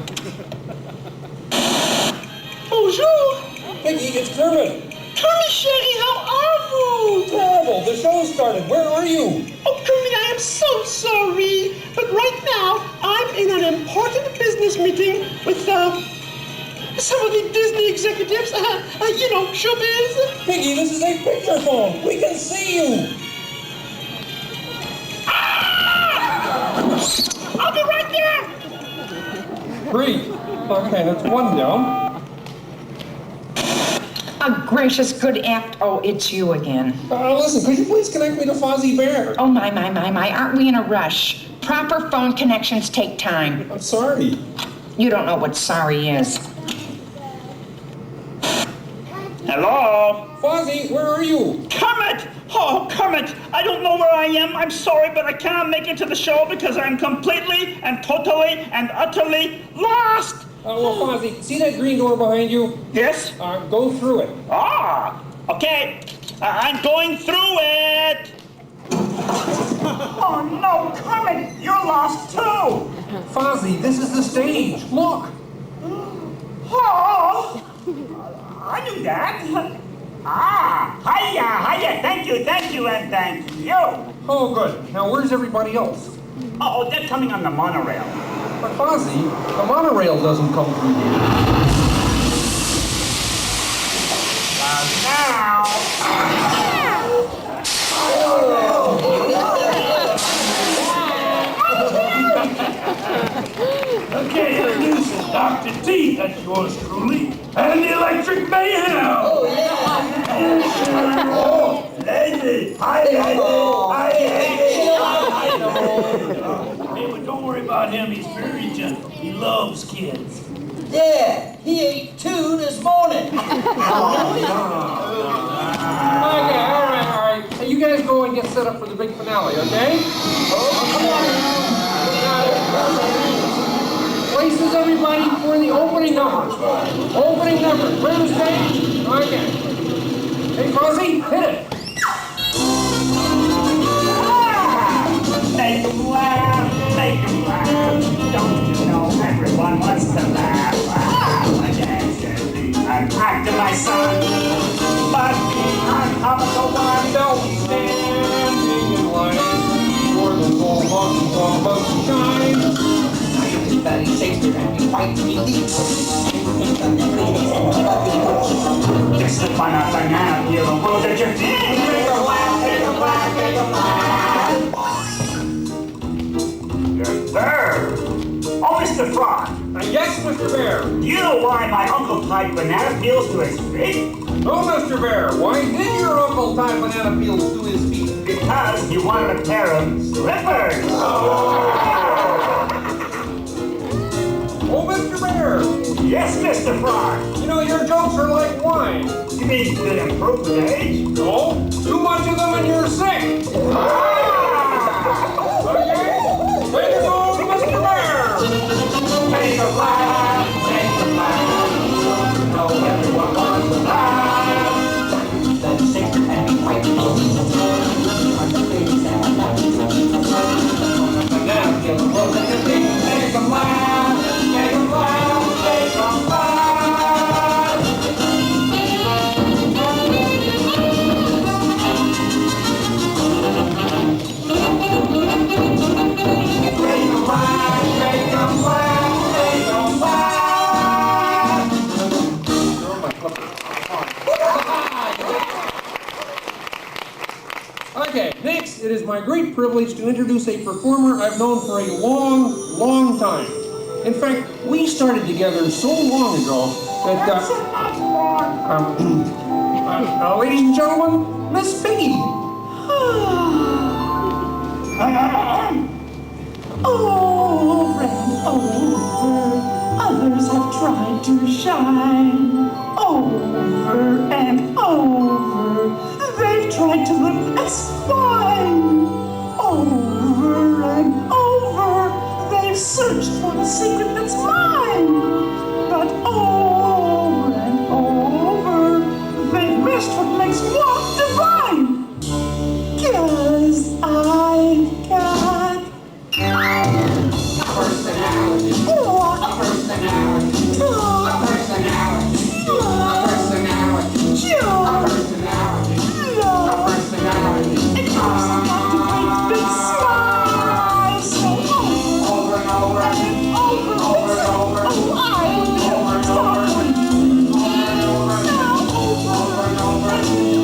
Bonjour! Piggy, it's Kermit. Kermit, chérie, how are you? Terrible, the show started. Where are you? Oh, Kermit, I am so sorry. But right now, I'm in an important business meeting with, some of the Disney executives. You know, showbiz. Piggy, this is a picture phone. We can see you. I'll be right there. Great. Okay, that's one down. A gracious good act. Oh, it's you again. Listen, could you please connect me to Fozzie Bear? Oh, my. Aren't we in a rush? Proper phone connections take time. I'm sorry. You don't know what sorry is. Hello? Fozzie, where are you? Kermit! Oh, Kermit, I don't know where I am. I'm sorry, but I cannot make it to the show because I'm completely and totally and utterly lost. Well, Fozzie, see that green door behind you? Yes? Go through it. Ah, okay. I'm going through it. Oh, no, Kermit, you're lost too. Fozzie, this is the stage. Look. Oh, I knew that. Ah, hiya, thank you, and thank you. Oh, good. Now, where's everybody else? Oh, they're coming on the monorail. But Fozzie, the monorail doesn't come through here. Now. Okay, introducing Dr. T, that's yours truly, and the Electric Mayhem. Oh, yeah. Oh, lady. Hi. Hey, but don't worry about him. He's very gentle. He loves kids. Yeah, he ate 2 this morning. Okay, all right. Hey, you guys go and get set up for the big finale, okay? Oh, come on. Places, everybody, for the opening numbers. Opening numbers. Clear the stage? Okay. Hey, Fozzie, hit it. Make them laugh. Don't you know everyone wants to laugh? I'm back to my son, but I'm comical one. Don't be standing in line for the full month of shine. Everybody Shakespeare and be quite unique. Just the fun of banana peel and world at your feet. Make them laugh, make them laugh, make them laugh. Yes, sir. Oh, Mr. Frog. Yes, Mr. Bear. Do you know why my uncle tied banana peels to his feet? No, Mr. Bear. Why did your uncle tie banana peels to his feet? Because he wanted a pair of slippers. Oh, Mr. Bear. Yes, Mr. Frog. You know, your jokes are like wine. You mean they improve with age? No, too much of them and you're sick. Okay, way to go, Mr. Bear. Make them laugh, make them laugh. You know everyone wants to laugh. That's Shakespeare and be quite unique. Banana peel and world at your feet. Make them laugh, make them laugh, make them laugh. my great privilege to introduce a performer I've known for a long, long time. In fact, we started together so long ago that, ladies and gentlemen, Miss Piggy. Over and over, others have tried to shine. Over and over, they've tried to look as fine. Over and over, they've searched for the secret that's mine. But over and over, they've missed what makes walk divine. 'Cause I've got personality. What? Personality. Personality. Personality. Personality. Personality. It comes back to great big smiles. So over and over and over and over and over. Oh, I'll never stop for you. Now over and over and over.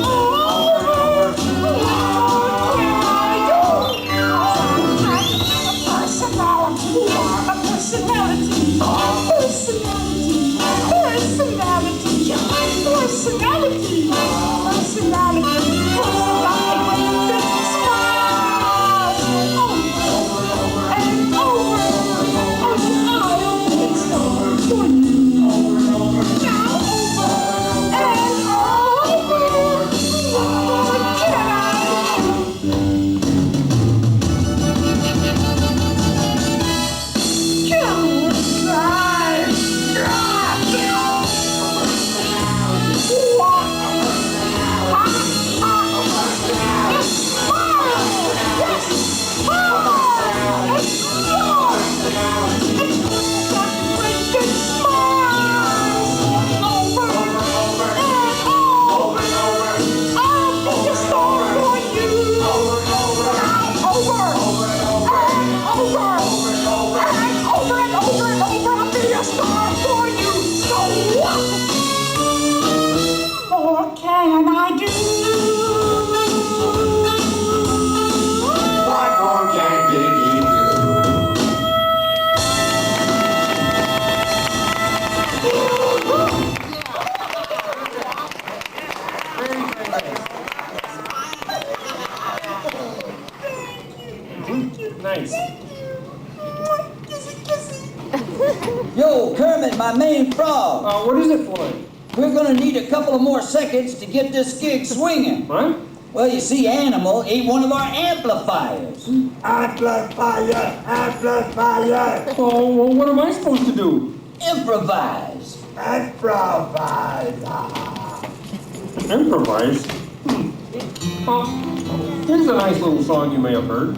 Nice. Yo, Kermit, my main frog. What is it for? We're gonna need a couple of more seconds to get this gig swinging. What? Well, you see, Animal ate one of our amplifiers. Amplifier, amplifier. Oh, well, what am I supposed to do? Improvise. Improvise. Improvise? Here's a nice little song you may have heard.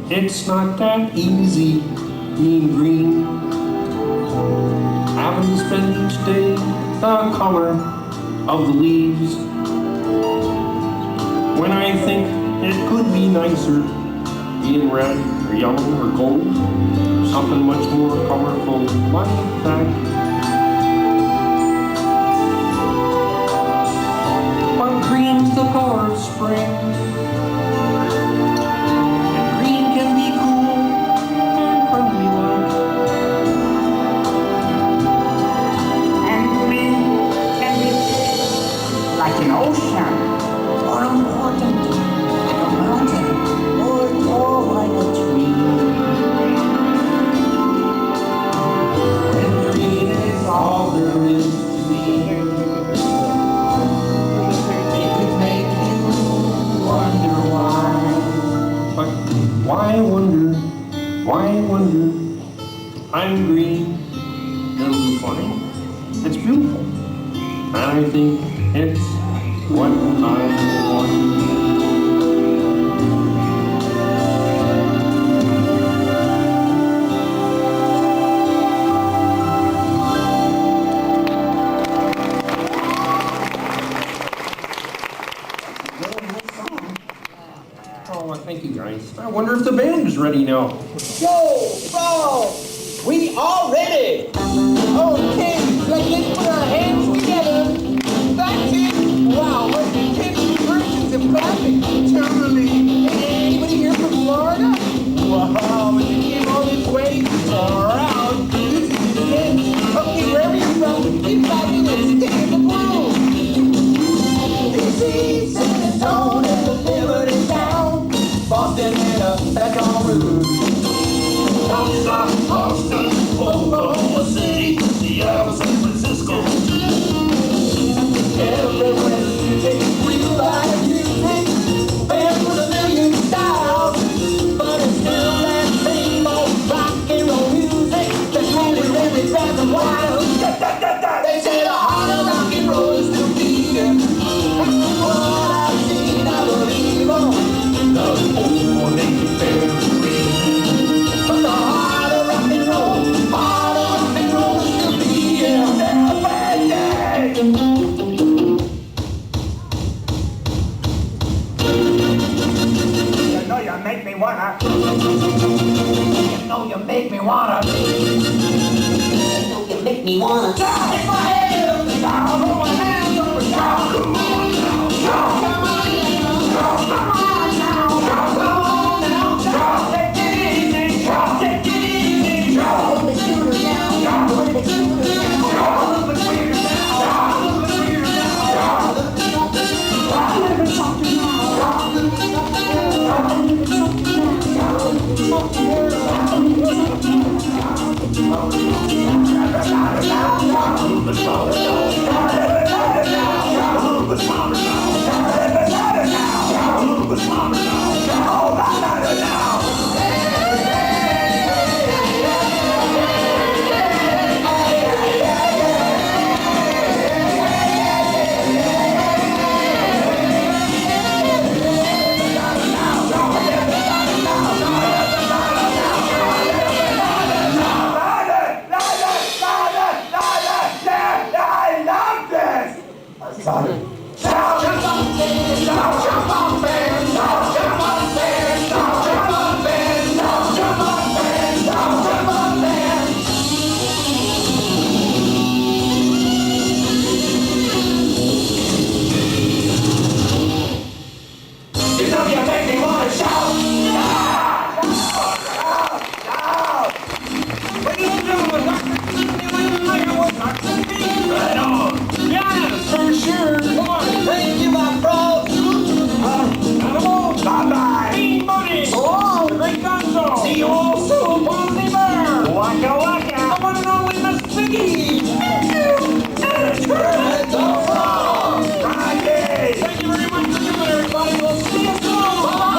It's not that easy being green, having to spend each day the color of the leaves. When I think it could be nicer being red or yellow or gold, something much more colorful like that. But green's the color of spring. An ocean, or a mountain, like a mountain, or tall like a tree. And green is all there is to be. It could make you wonder why. But why wonder? Why wonder? I'm green. It'll be funny. It's beautiful. And I think it's what I want. Oh, thank you guys. I wonder if the band is ready now. Yo, bro, we all ready. Okay, let's put our hands together. Austin, Oklahoma City, Seattle, San Francisco. Everywhere you take real life music, band with a million styles, but it's still that same old rock and roll music that's really drives them wild. They say the heart of rock and roll is still beating. What I've seen, I believe on. The old Navy fairy. But the heart of rock and roll is still beating. You know you make me wanna. You know you make me wanna. You know you make me wanna. Down in my head, down on my hands, up and down. Come on now, down. Come on now, down. Come on now, down. Come on now, down. Take it easy, down. Take it easy, down. A little bit sooner now, down. A little bit sooner now, down. A little bit weirder now, down. A little bit weirder now, down. A little bit softer now, down. A little bit softer now, down. Thank you very much for coming, everybody. We'll see you soon. Bye-bye.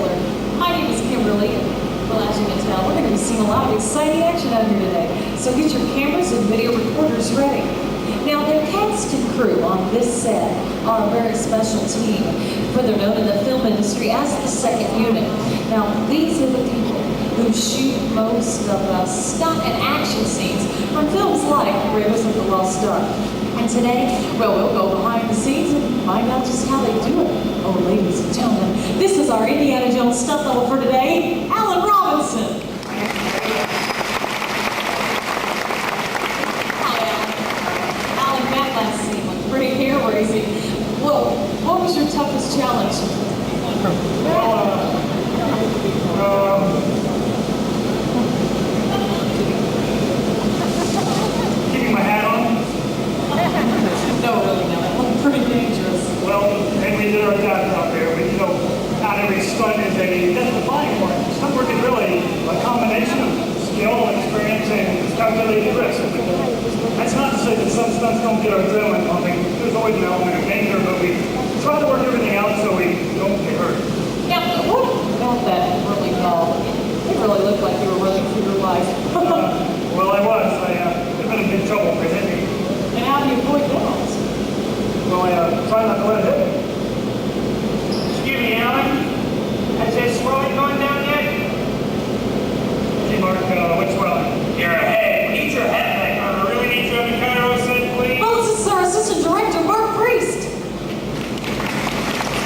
trailer. My name is Kimberly, and well, as you can tell, we're going to be seeing a lot of exciting action out here today. So get your cameras and video recorders ready. Now, the cast and crew on this set are a very special team, further known in the film industry as the second unit. Now, these are the people who shoot most of the stunt and action scenes from films like Raiders of the Lost Ark. And today, well, we'll go behind the scenes and find out just how they do it. Oh, ladies and gentlemen, this is our Indiana Jones stunt double for today, Alan Robinson. Last scene was pretty hair-raising. Well, what was your toughest challenge? Keeping my hat on? No, really, no. That looked pretty dangerous. Well, and we did our jobs out there, but you know, not every stunt is a death-defying one. Stunt work is really a combination of skill, experience, and calculated risk. That's not to say that some stunts don't get our adrenaline pumping. There's always an element of danger, but we try to work everything out so we don't get hurt. Yeah, but what about that really ball? It really looked like you were running for your life. Well, I was. I've been in big trouble for hitting. And how do you avoid that? Well, I try not to let it hit me. Excuse me, Alan. Has that swelling gone down yet? Gee, Mark, what's swelling? Your head. Get your head back on. I really need you on the Cairo set, please. Oh, this is our assistant director, Mark Priest.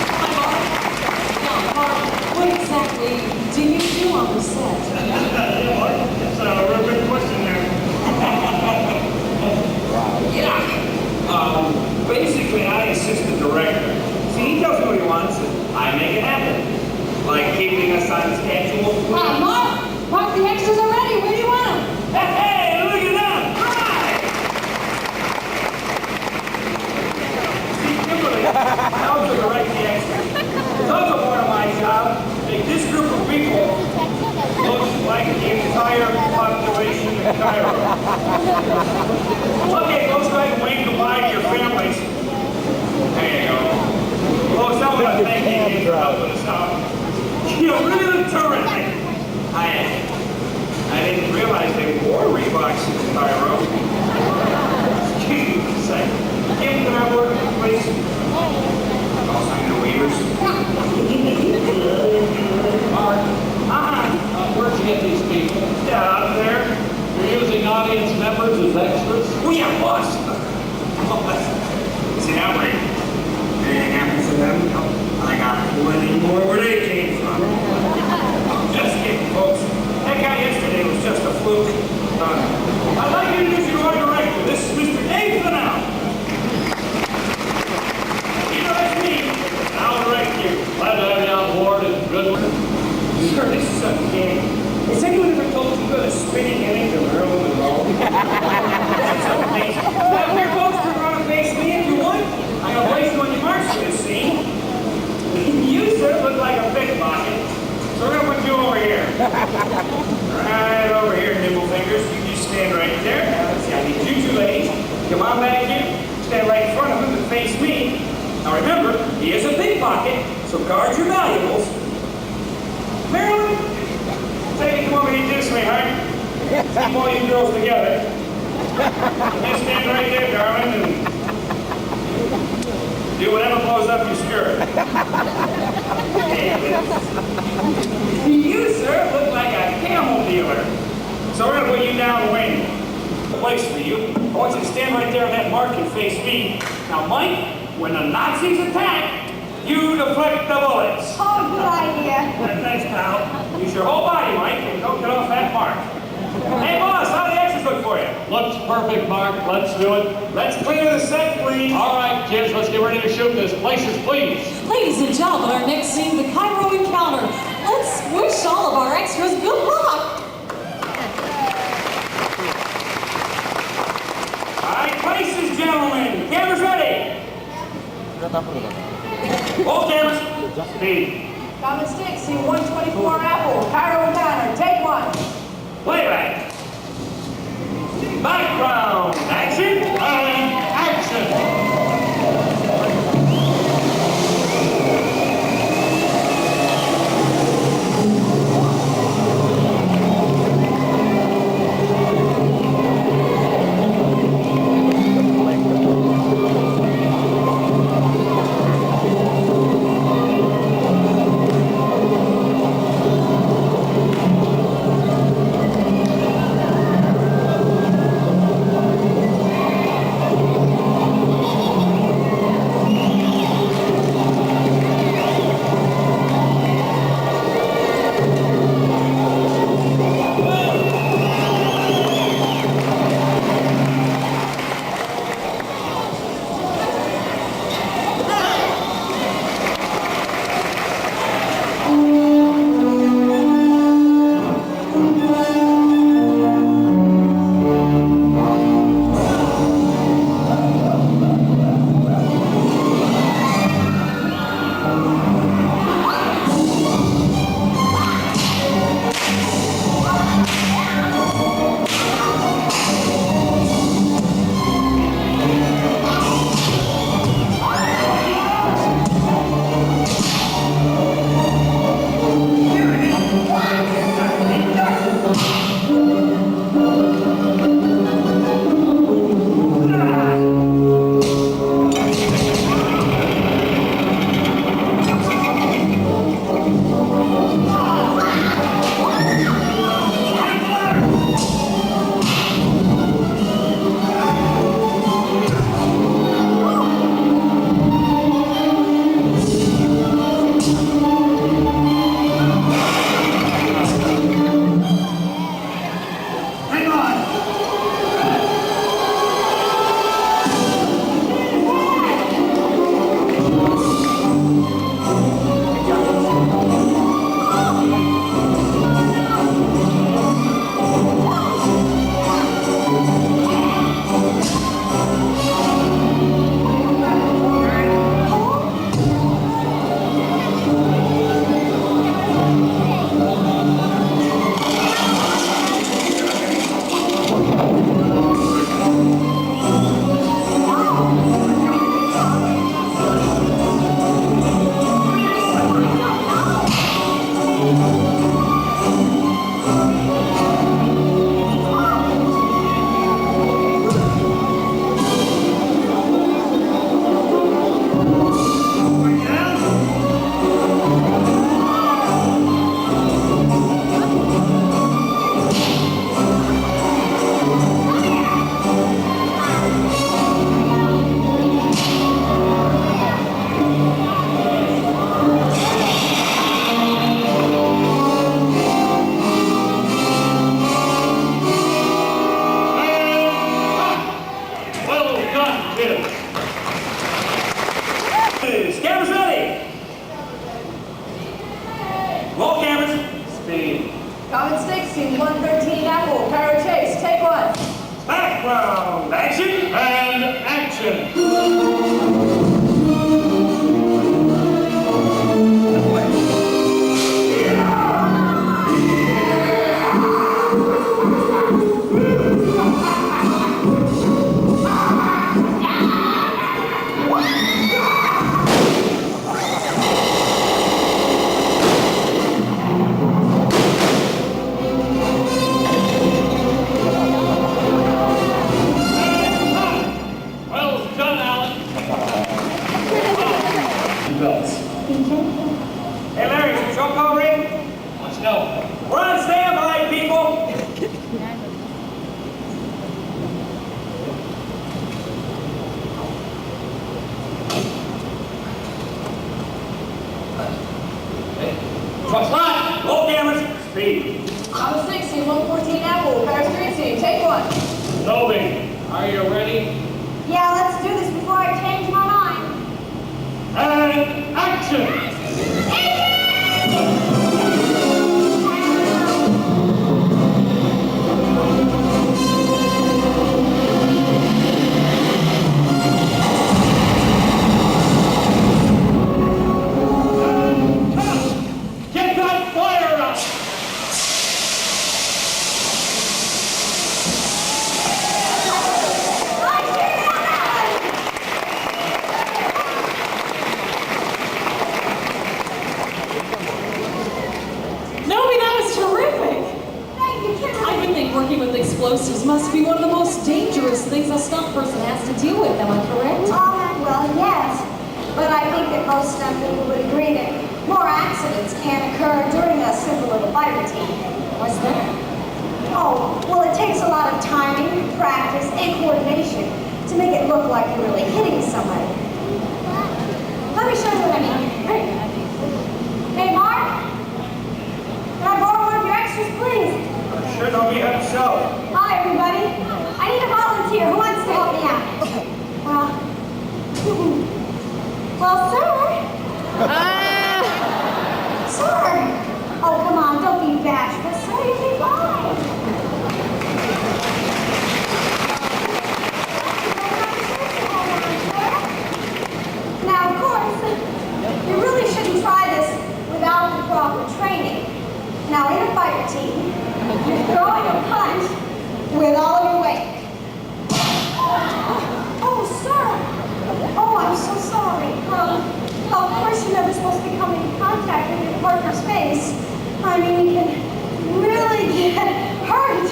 Hi, Mark. Now, Mark, what exactly do you do on the set? Yeah, Mark, that's a real good question there. Yeah. Basically, I assist the director. See, he tells me what he wants, and I make it happen. Like keeping us on schedule. Mark, the extras are ready. Where do you want them? Hey, look at that! Right! See, Kimberly, I also direct the extras. It's also part of my job to make this group of people look like the entire population of Cairo. Okay, those guys wave goodbye to your families. There you go. Well, it's not what I'm thanking you for helping us out. You really look terrific. I didn't realize they wore Reeboks in Cairo. Excuse me for a second. Can I work, please? I'll sign the waivers. Where'd you get these people? Yeah, out there. You're using audience members as extras? Oh, yeah, boss. See, that way, anything happens to them, I got plenty more where they came from. I'm just kidding, folks. That guy yesterday was just a fluke. I'd like to introduce you to our director. This is Mr. Dave Fennell. You know, that's me. I'll direct you. Glad to have you on board and good work. Sure, this is something game. Has anyone ever told you go to spinning innings of Earl and Roll? That's amazing. Now, here, folks, turn around and face me if you want. I'm going to place you on your marks for this scene. You, sir, look like a pickpocket. So we're going to put you over here. Right over here, nimble fingers. You just stand right there. Now, let's see, I need you two ladies. Come on back here. Stand right in front of him and face me. Now, remember, he is a pickpocket, so guard your valuables. Marilyn, say you come over here and do sweetheart. Keep all you girls together. Just stand right there, darling, and do whatever blows up your skirt. You, sir, look like a camel dealer. So we're going to put you down and wait. A place for you. I want you to stand right there on that mark and face me. Now, Mike, when the Nazis attack, you deflect the bullets. Oh, good idea. Thanks, pal. Use your whole body, Mike, and don't get off that mark. Hey, boss, how do the extras look for you? Looks perfect, Mark. Let's do it. Let's clear the set, please. All right, kids, let's get ready to shoot this. Places, please. Ladies and gentlemen, our next scene, the Cairo encounter. Let's wish all of our extras good luck. All right, places, gentlemen. Cameras ready. All cameras. Speed. Common Stick, scene 124 Apple, Cairo encounter. Take one. Playback. Background. Action. And action. Common Stakes Team 113 Apple, Power Chase, take one. Background, action, and action. Hey Larry, is the show call ring? Let's go. We're on standby, people. Truck's hot. Roll cameras. Speed. Common Stakes Team 114 Apple, Power Street Team, take one. Loading. Are you ready? Yeah, let's do this before I change my mind. And action. Get that fire up! Working with explosives must be one of the most dangerous things a stunt person has to deal with, am I correct? Well, yes. But I think that most stunt people would agree that more accidents can occur during a simple little fight routine. What's that? Oh, well, it takes a lot of timing, practice, and coordination to make it look like you're really hitting somebody. Let me show you what I mean. Hey, Mark? Can I borrow one of your extras, please? Sure, don't be at the show. Hi, everybody. I need a volunteer. Who wants to help me out? Well, sir. Sir. Oh, come on. Don't be bashful, sir. You'll be fine. Now, of course, you really shouldn't try this without the proper training. Now, in a fighter team, you're throwing a punch with all of your weight. Oh, sir. Oh, I'm so sorry. Well, of course you're never supposed to be coming in contact with your partner's face. I mean, you can really get hurt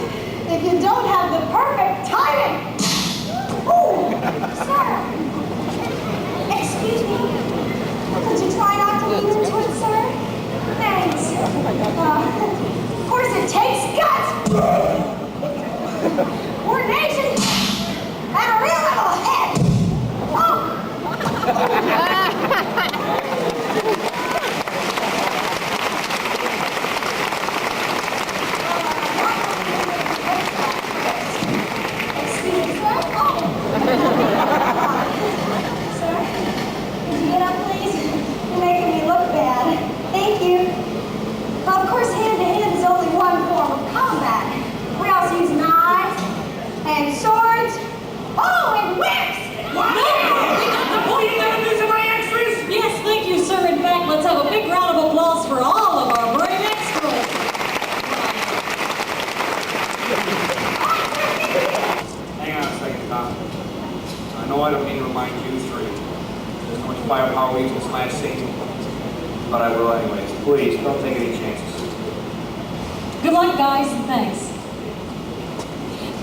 if you don't have the perfect timing. Oh, sir. Excuse me. Could you try not to lean into it, sir? Thanks. Of course, it takes guts, coordination, and a real level head. Oh! Excuse me, sir? Oh! Sir, could you get up, please? You're making me look bad. Thank you. Well, of course, hand-to-hand is only one form of combat. We also use knives and swords. Oh, and whips! Wow! Oh, you gotta do some of my extras? Yes, thank you, sir. In fact, let's have a big round of applause for all of our brave extras. Hang on a second, Tom. I know I don't mean to remind you three. There's much firepower we can smash Satan. But I will anyways. Please, don't take any chances. Good luck, guys, and thanks.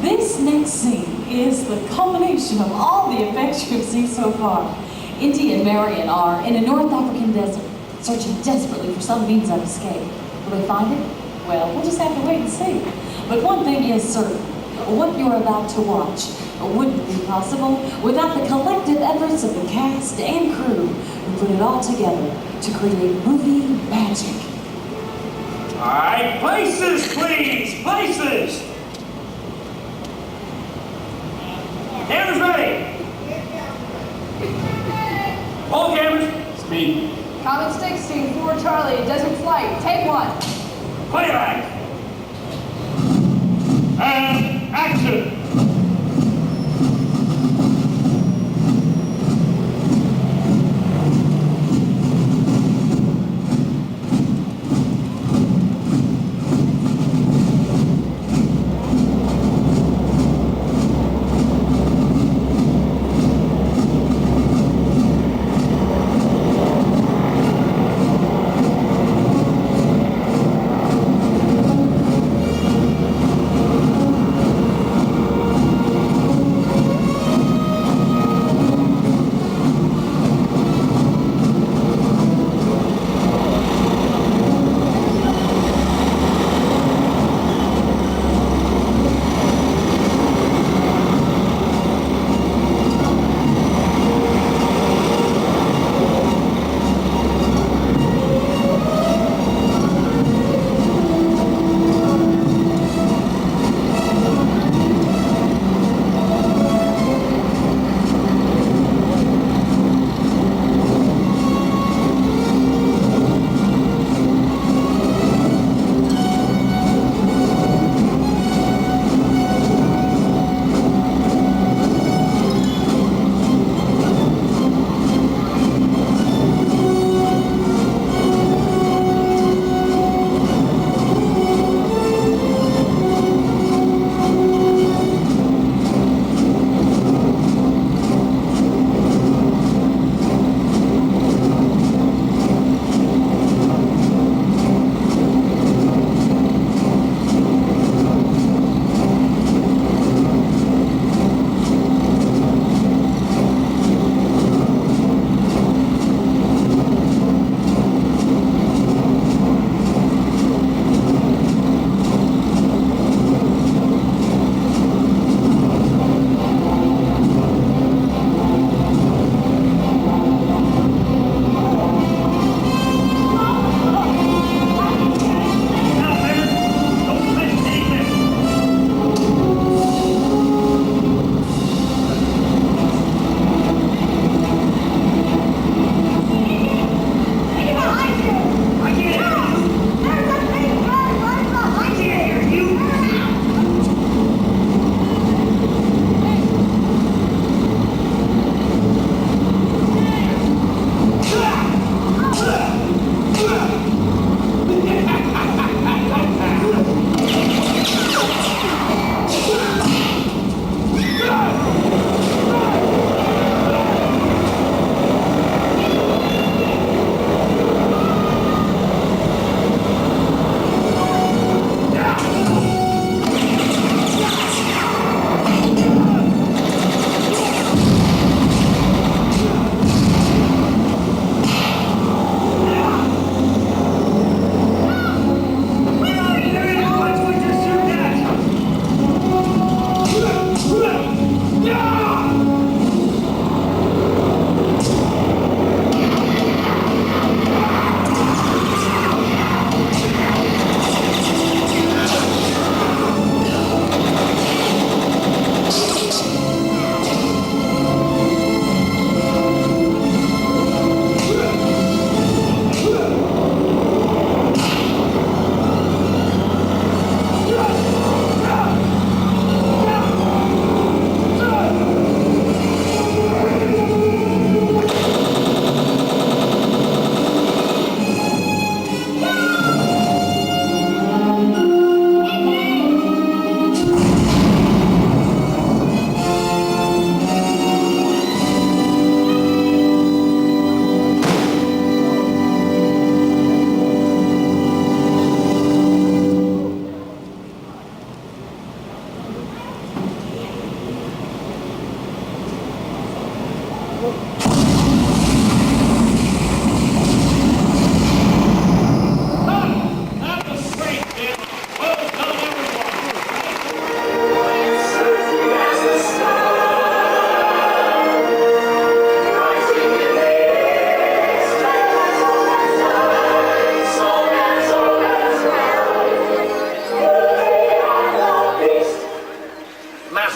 This next scene is the culmination of all the effects you've seen so far. Indy and Marion are in a North African desert, searching desperately for some means of escape. Will they find it? Well, we'll just have to wait and see. But one thing is certain. What you're about to watch wouldn't be possible without the collective efforts of the cast and crew who put it all together to create movie magic. All right, places, please, places. Cameras ready. All cameras. Speed. Common Stakes Team 4 Charlie, Desert Flight, take one. Playback.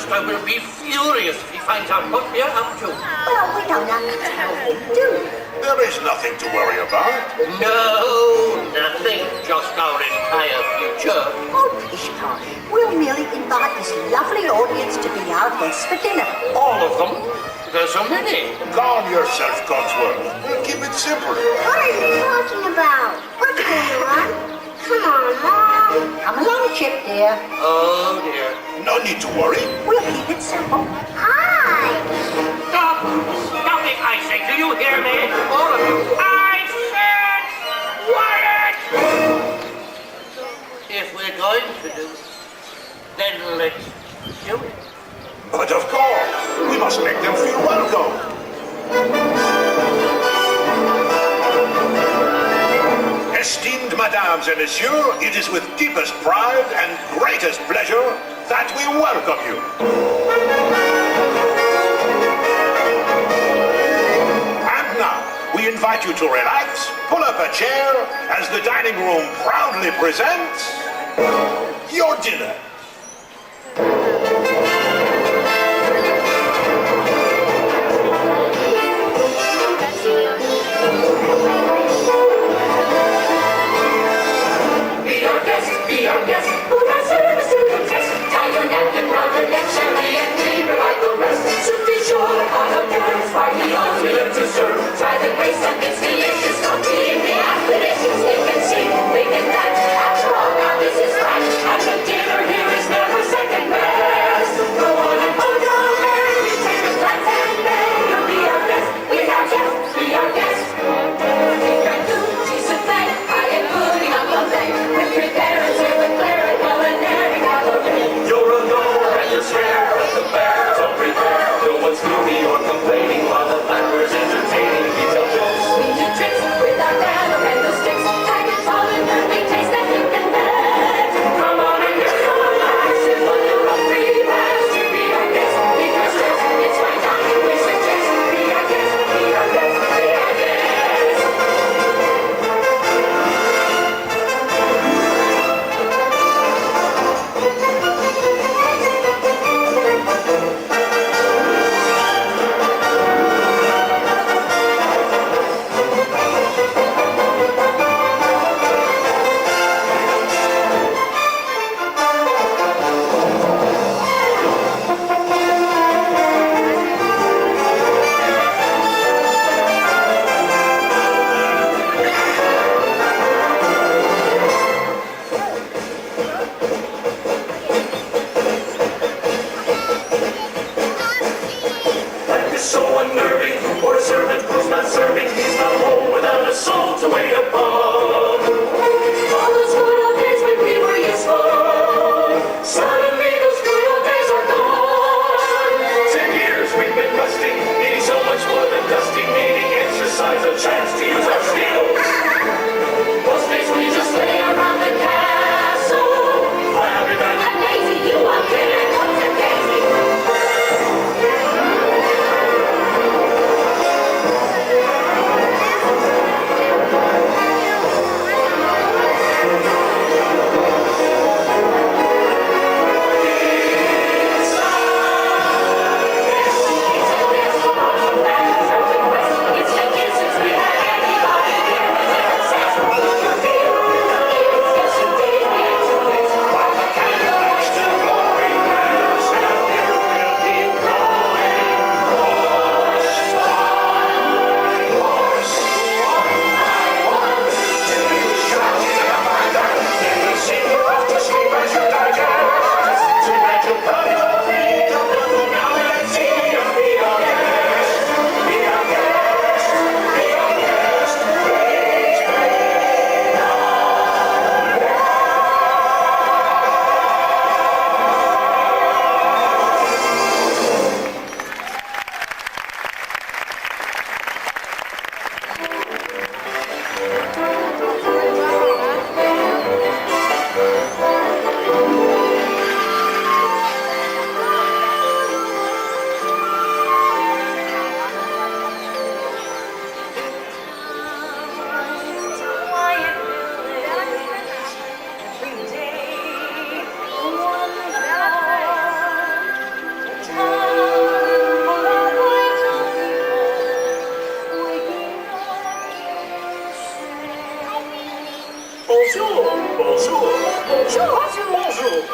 master will be furious if he finds out what we're up to. Well, we don't have to tell him, do we? There is nothing to worry about. No, nothing. Just our entire future. Oh, pish posh. We'll merely invite this lovely audience to be our guests for dinner. All of them? There's so many. Calm yourself, Cogsworth. We'll keep it simple. What are you talking about? What's going on? Come on, Mom. Come along, Chip, dear. Oh, dear. No need to worry. We'll keep it simple. Hi. Stop! Stop it, I say. Do you hear me? All of you. I said quiet! If we're going to do it, then let's do it. But of course, we must make them feel welcome. Esteemed Mesdames and Messieurs, it is with deepest pride and greatest pleasure that we welcome you. And now, we invite you to relax, pull up a chair, as the dining room proudly presents your dinner. Be our guest, who has service to the test. Tie your napkin round your neck, chamois and cream like the rest. Soup du jour, hot of currants, party on, we live to serve. Try the grace and it's delicious, don't be in the expeditions. They can sing, they can dance, after all, now this is right. And the dinner here is never second best. Go on and hold your hand, we take a glance and then you'll be our guest. We are guests, be our guest. Cheese souffle, I am putting up a plate with prepared. Bonjour.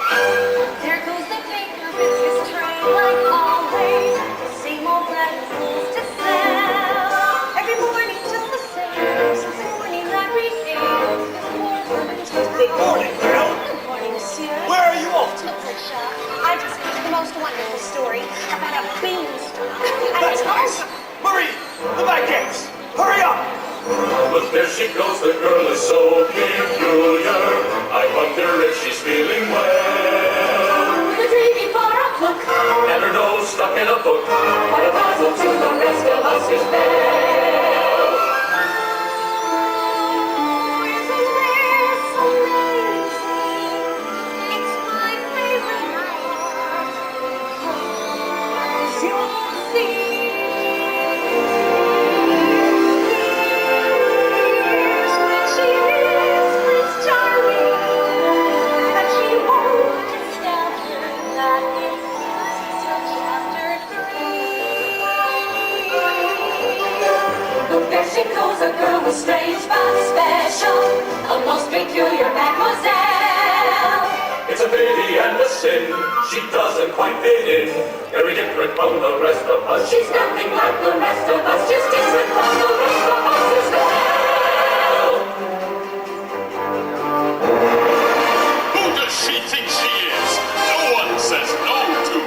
There goes the baker with his tray, like always. The same old bread and fools to sell. Every morning just the same. Since the morning that we came. Good morning, girl. Good morning, monsieur. Where are you off to? The brick shop. I just heard the most wonderful story about a beanstalk. That's nice. Marie, the baguettes. Hurry up. Look, there she goes, the girl is so peculiar. I wonder if she's feeling well. With a dreamy for a hook. And her nose stuck in a book. What a puzzle to the rest of us is there. Oh, isn't this amazing? It's my favorite part. As you will see. There she goes, a girl who's strange but special, a most peculiar mademoiselle. It's a pity and a sin, she doesn't quite fit in. Very different from the rest of us. She's nothing like the rest of us, just different from the rest of us as well. Who does she think she is? No one says no to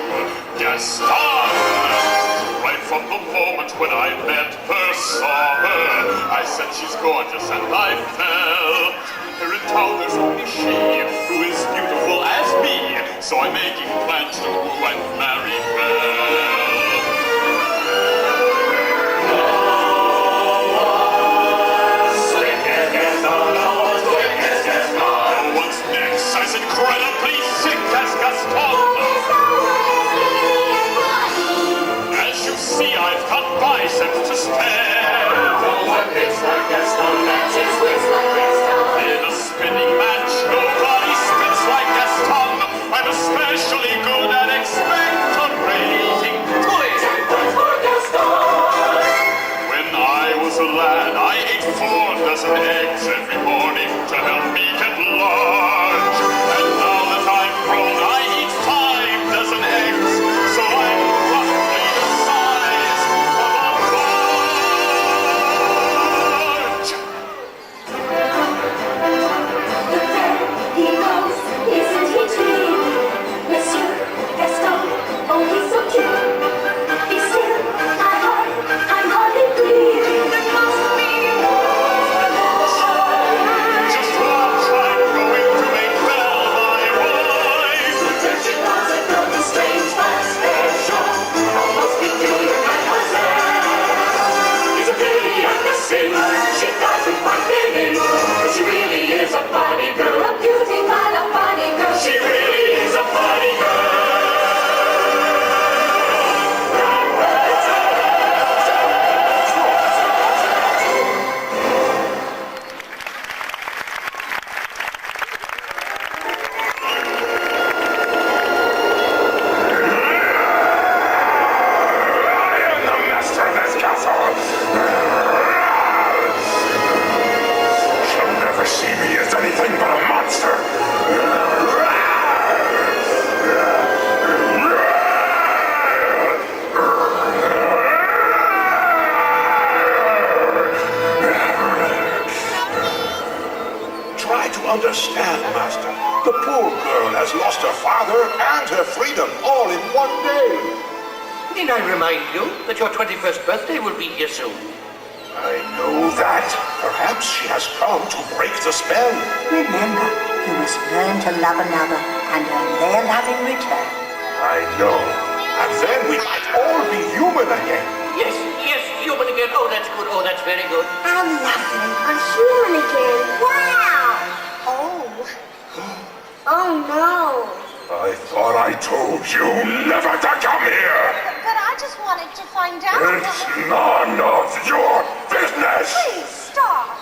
Gaston. Right from the moment when I met her, saw her, I said she's gorgeous and I fell. Here in town there's only she who is beautiful as me, so I'm making plans to woo and marry well. What's next? As incredibly sick as Gaston. As you see, I've got biceps to spare. No one hits like Gaston, matches wits like Gaston. In a spinning match, nobody spits like Gaston. I'm especially good at expectorating. 10 points for Gaston. When I was a lad, I ate 4 dozen eggs every morning to help me get large. And now that I'm grown, I eat 5 dozen eggs, so I'm roughly the size of a barge. There he goes, isn't he too? Monsieur Gaston, oh he's so cute. He's still, I'm hardly breathing. There must be more emotion. Just watch, I'm going to make Belle my wife. There she goes, a girl who's strange but special, almost peculiar mademoiselle. It's a pity and a sin, She doesn't quite fit in, but she really is a funny girl. a beauty but a funny girl. She really is a funny girl. See me as anything but a monster. Try to understand, Master. The poor girl has lost her father and her freedom all in one day. Need I remind you that your 21st birthday will be here soon? I know that. Perhaps she has come to break the spell. Remember, you must learn to love another and earn their love in return. I know. And then we might all be human again. Yes, human again. Oh, that's good. Oh, that's very good. How lovely. I'm human again. Wow. Oh no. I thought I told you never to come here. But I just wanted to find out. It's none of your business. Please stop.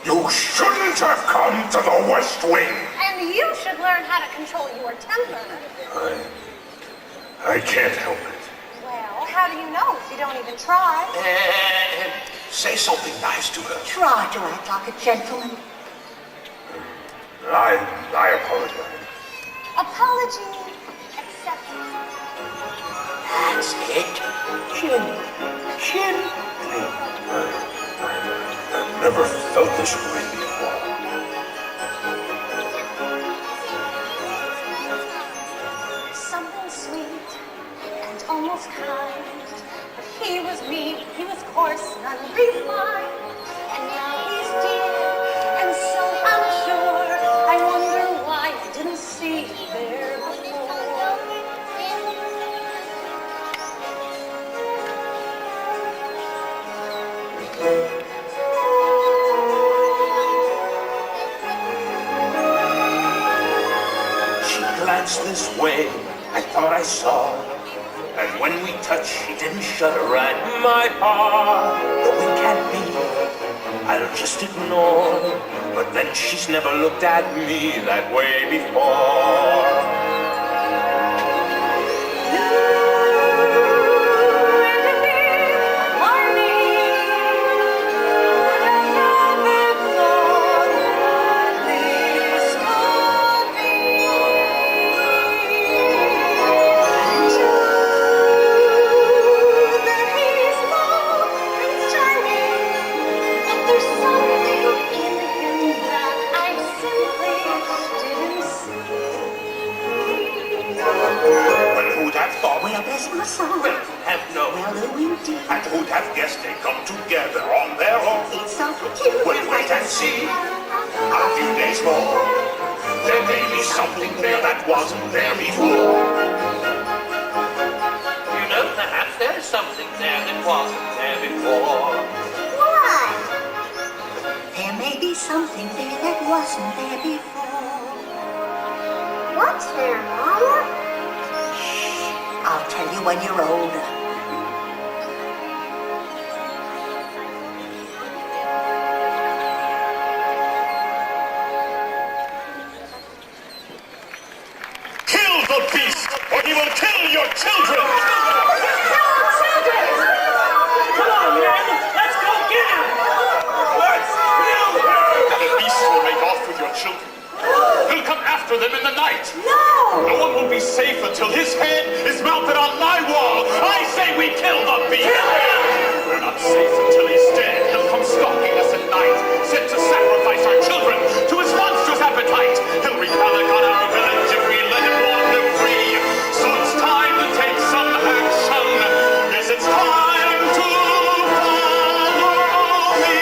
You shouldn't have come to the West Wing. And you should learn how to control your temper. I can't help it. Well, how do you know if you don't even try? Say something nice to her. Try to act like a gentleman. I apologize. Apology accepted. That's it. Chin. Chin. I've never felt this way before. Something sweet and almost kind. But he was mean, he was coarse and unrefined. And now he's dear, and so I'm sure. I wonder why I didn't see you there before. She glanced this way, I thought I saw. And when we touched, she didn't shudder at my heart. Though we can't be, I'll just ignore. But then she's never looked at me that way before. And who'd have guessed they'd come together on their own? It's so peculiar. We'll wait and see. A few days more. There may be something there that wasn't there before. You know, perhaps there's something there that wasn't there before. What? There may be something there that wasn't there before. What's there, Mama? I'll tell you when you're older. Kill the beast, or he will kill your children! Come on, men! Let's go get him! Let's kill him! The beast will make off with your children. He'll come after them in the night. No! No one will be safe until his head is mounted on my wall. I say we kill the beast! Kill him! We're not safe until he's dead. He'll come stalking us at night, sent to sacrifice our children to his monstrous appetite. He'll wreak havoc on our village if we let him wander free. So it's time to take some action. Yes, it's time to follow me.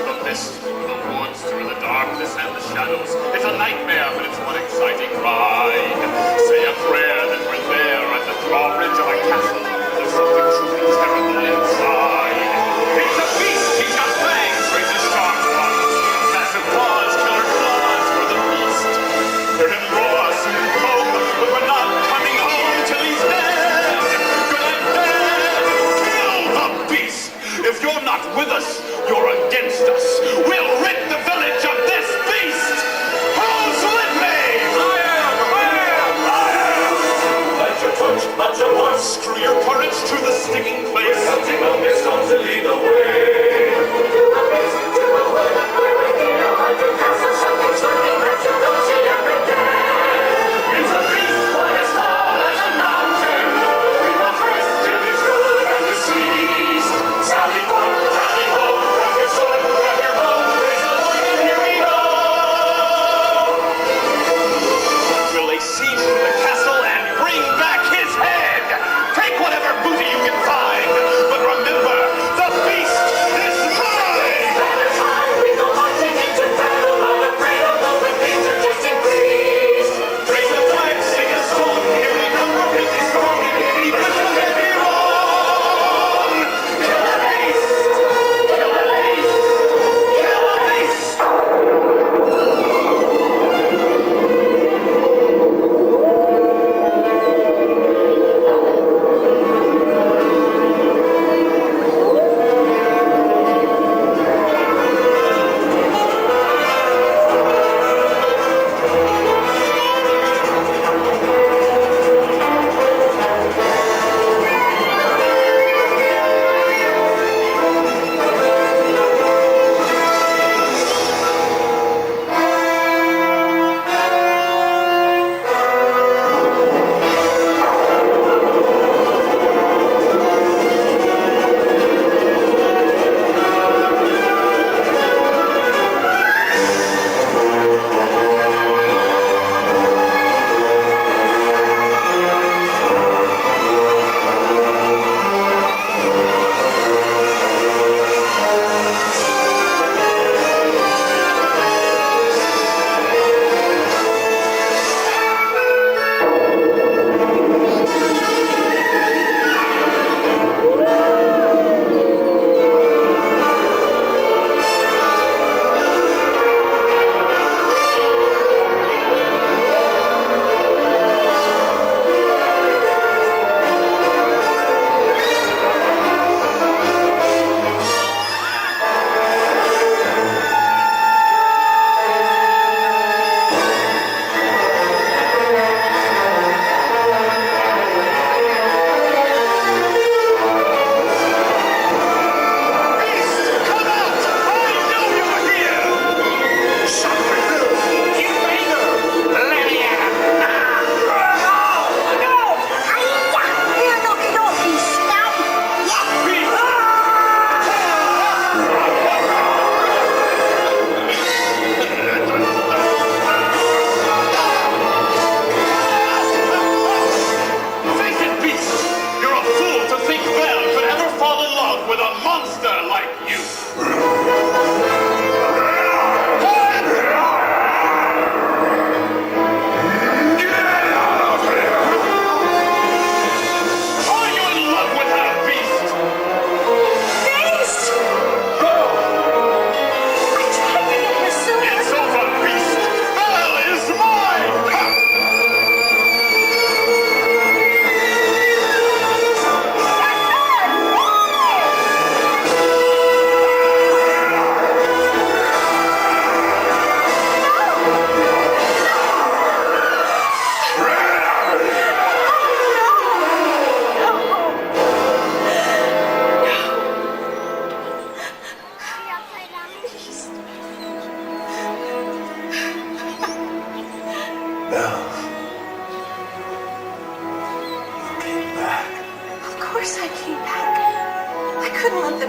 The mist, the woods, through the darkness and the shadows. It's a nightmare, but it's one exciting ride. Say a prayer that we're there at the drawbridge of a castle. There's something truly terrible inside. He's a beast! He's got fangs, razor sharp ones. Massive paws, killer claws for the beast. Hear him roar, soon come, but we're not coming home till he's dead. Good and dead! Kill the beast! If you're not with us, you're against us. We'll rid the village of this beast! Who's with me? I am! Let your touch, let your voice, screw your courage to the sticking place.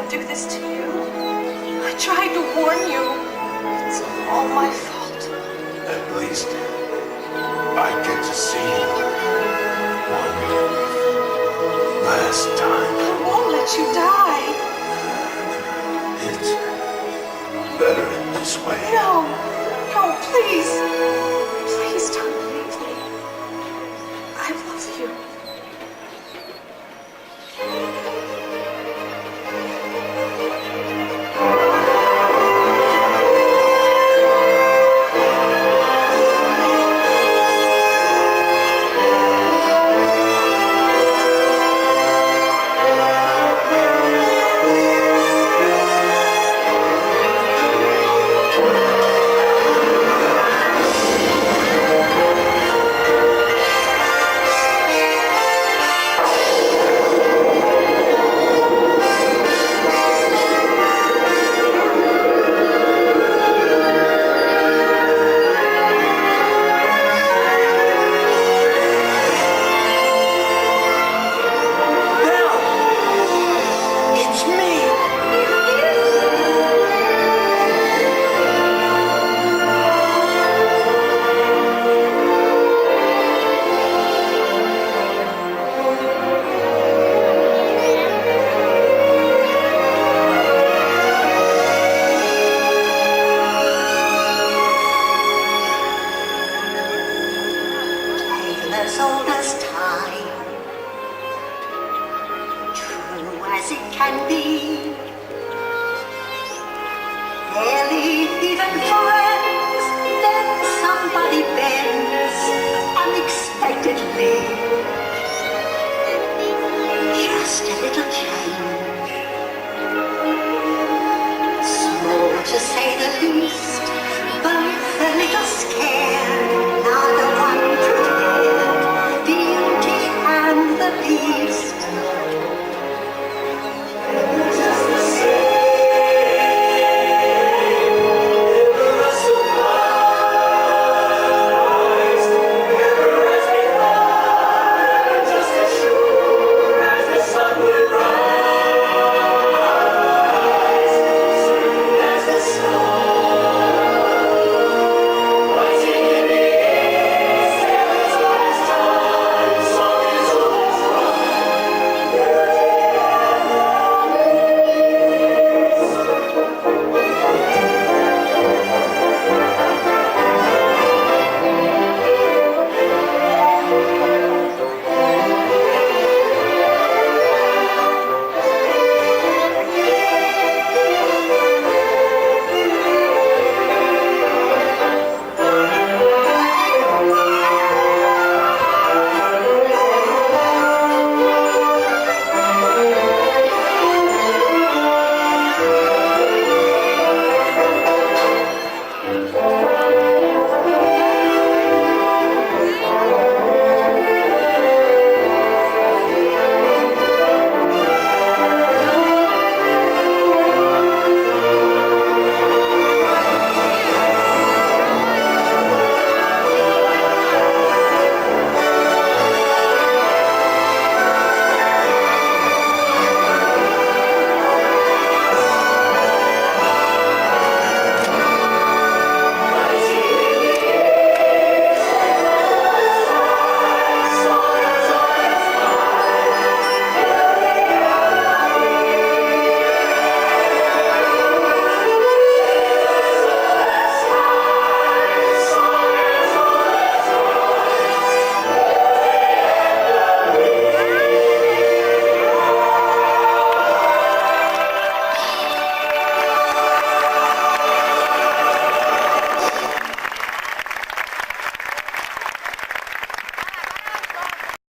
do this to you. I tried to warn you. It's all my fault. At least I get to see you one last time. I won't let you die. It's better in this way. No, no, please. Please don't leave me. I love you. As old as time, true as it can be. Barely even friends, then somebody bends unexpectedly. Just a little change, small to say the least, both a little scared.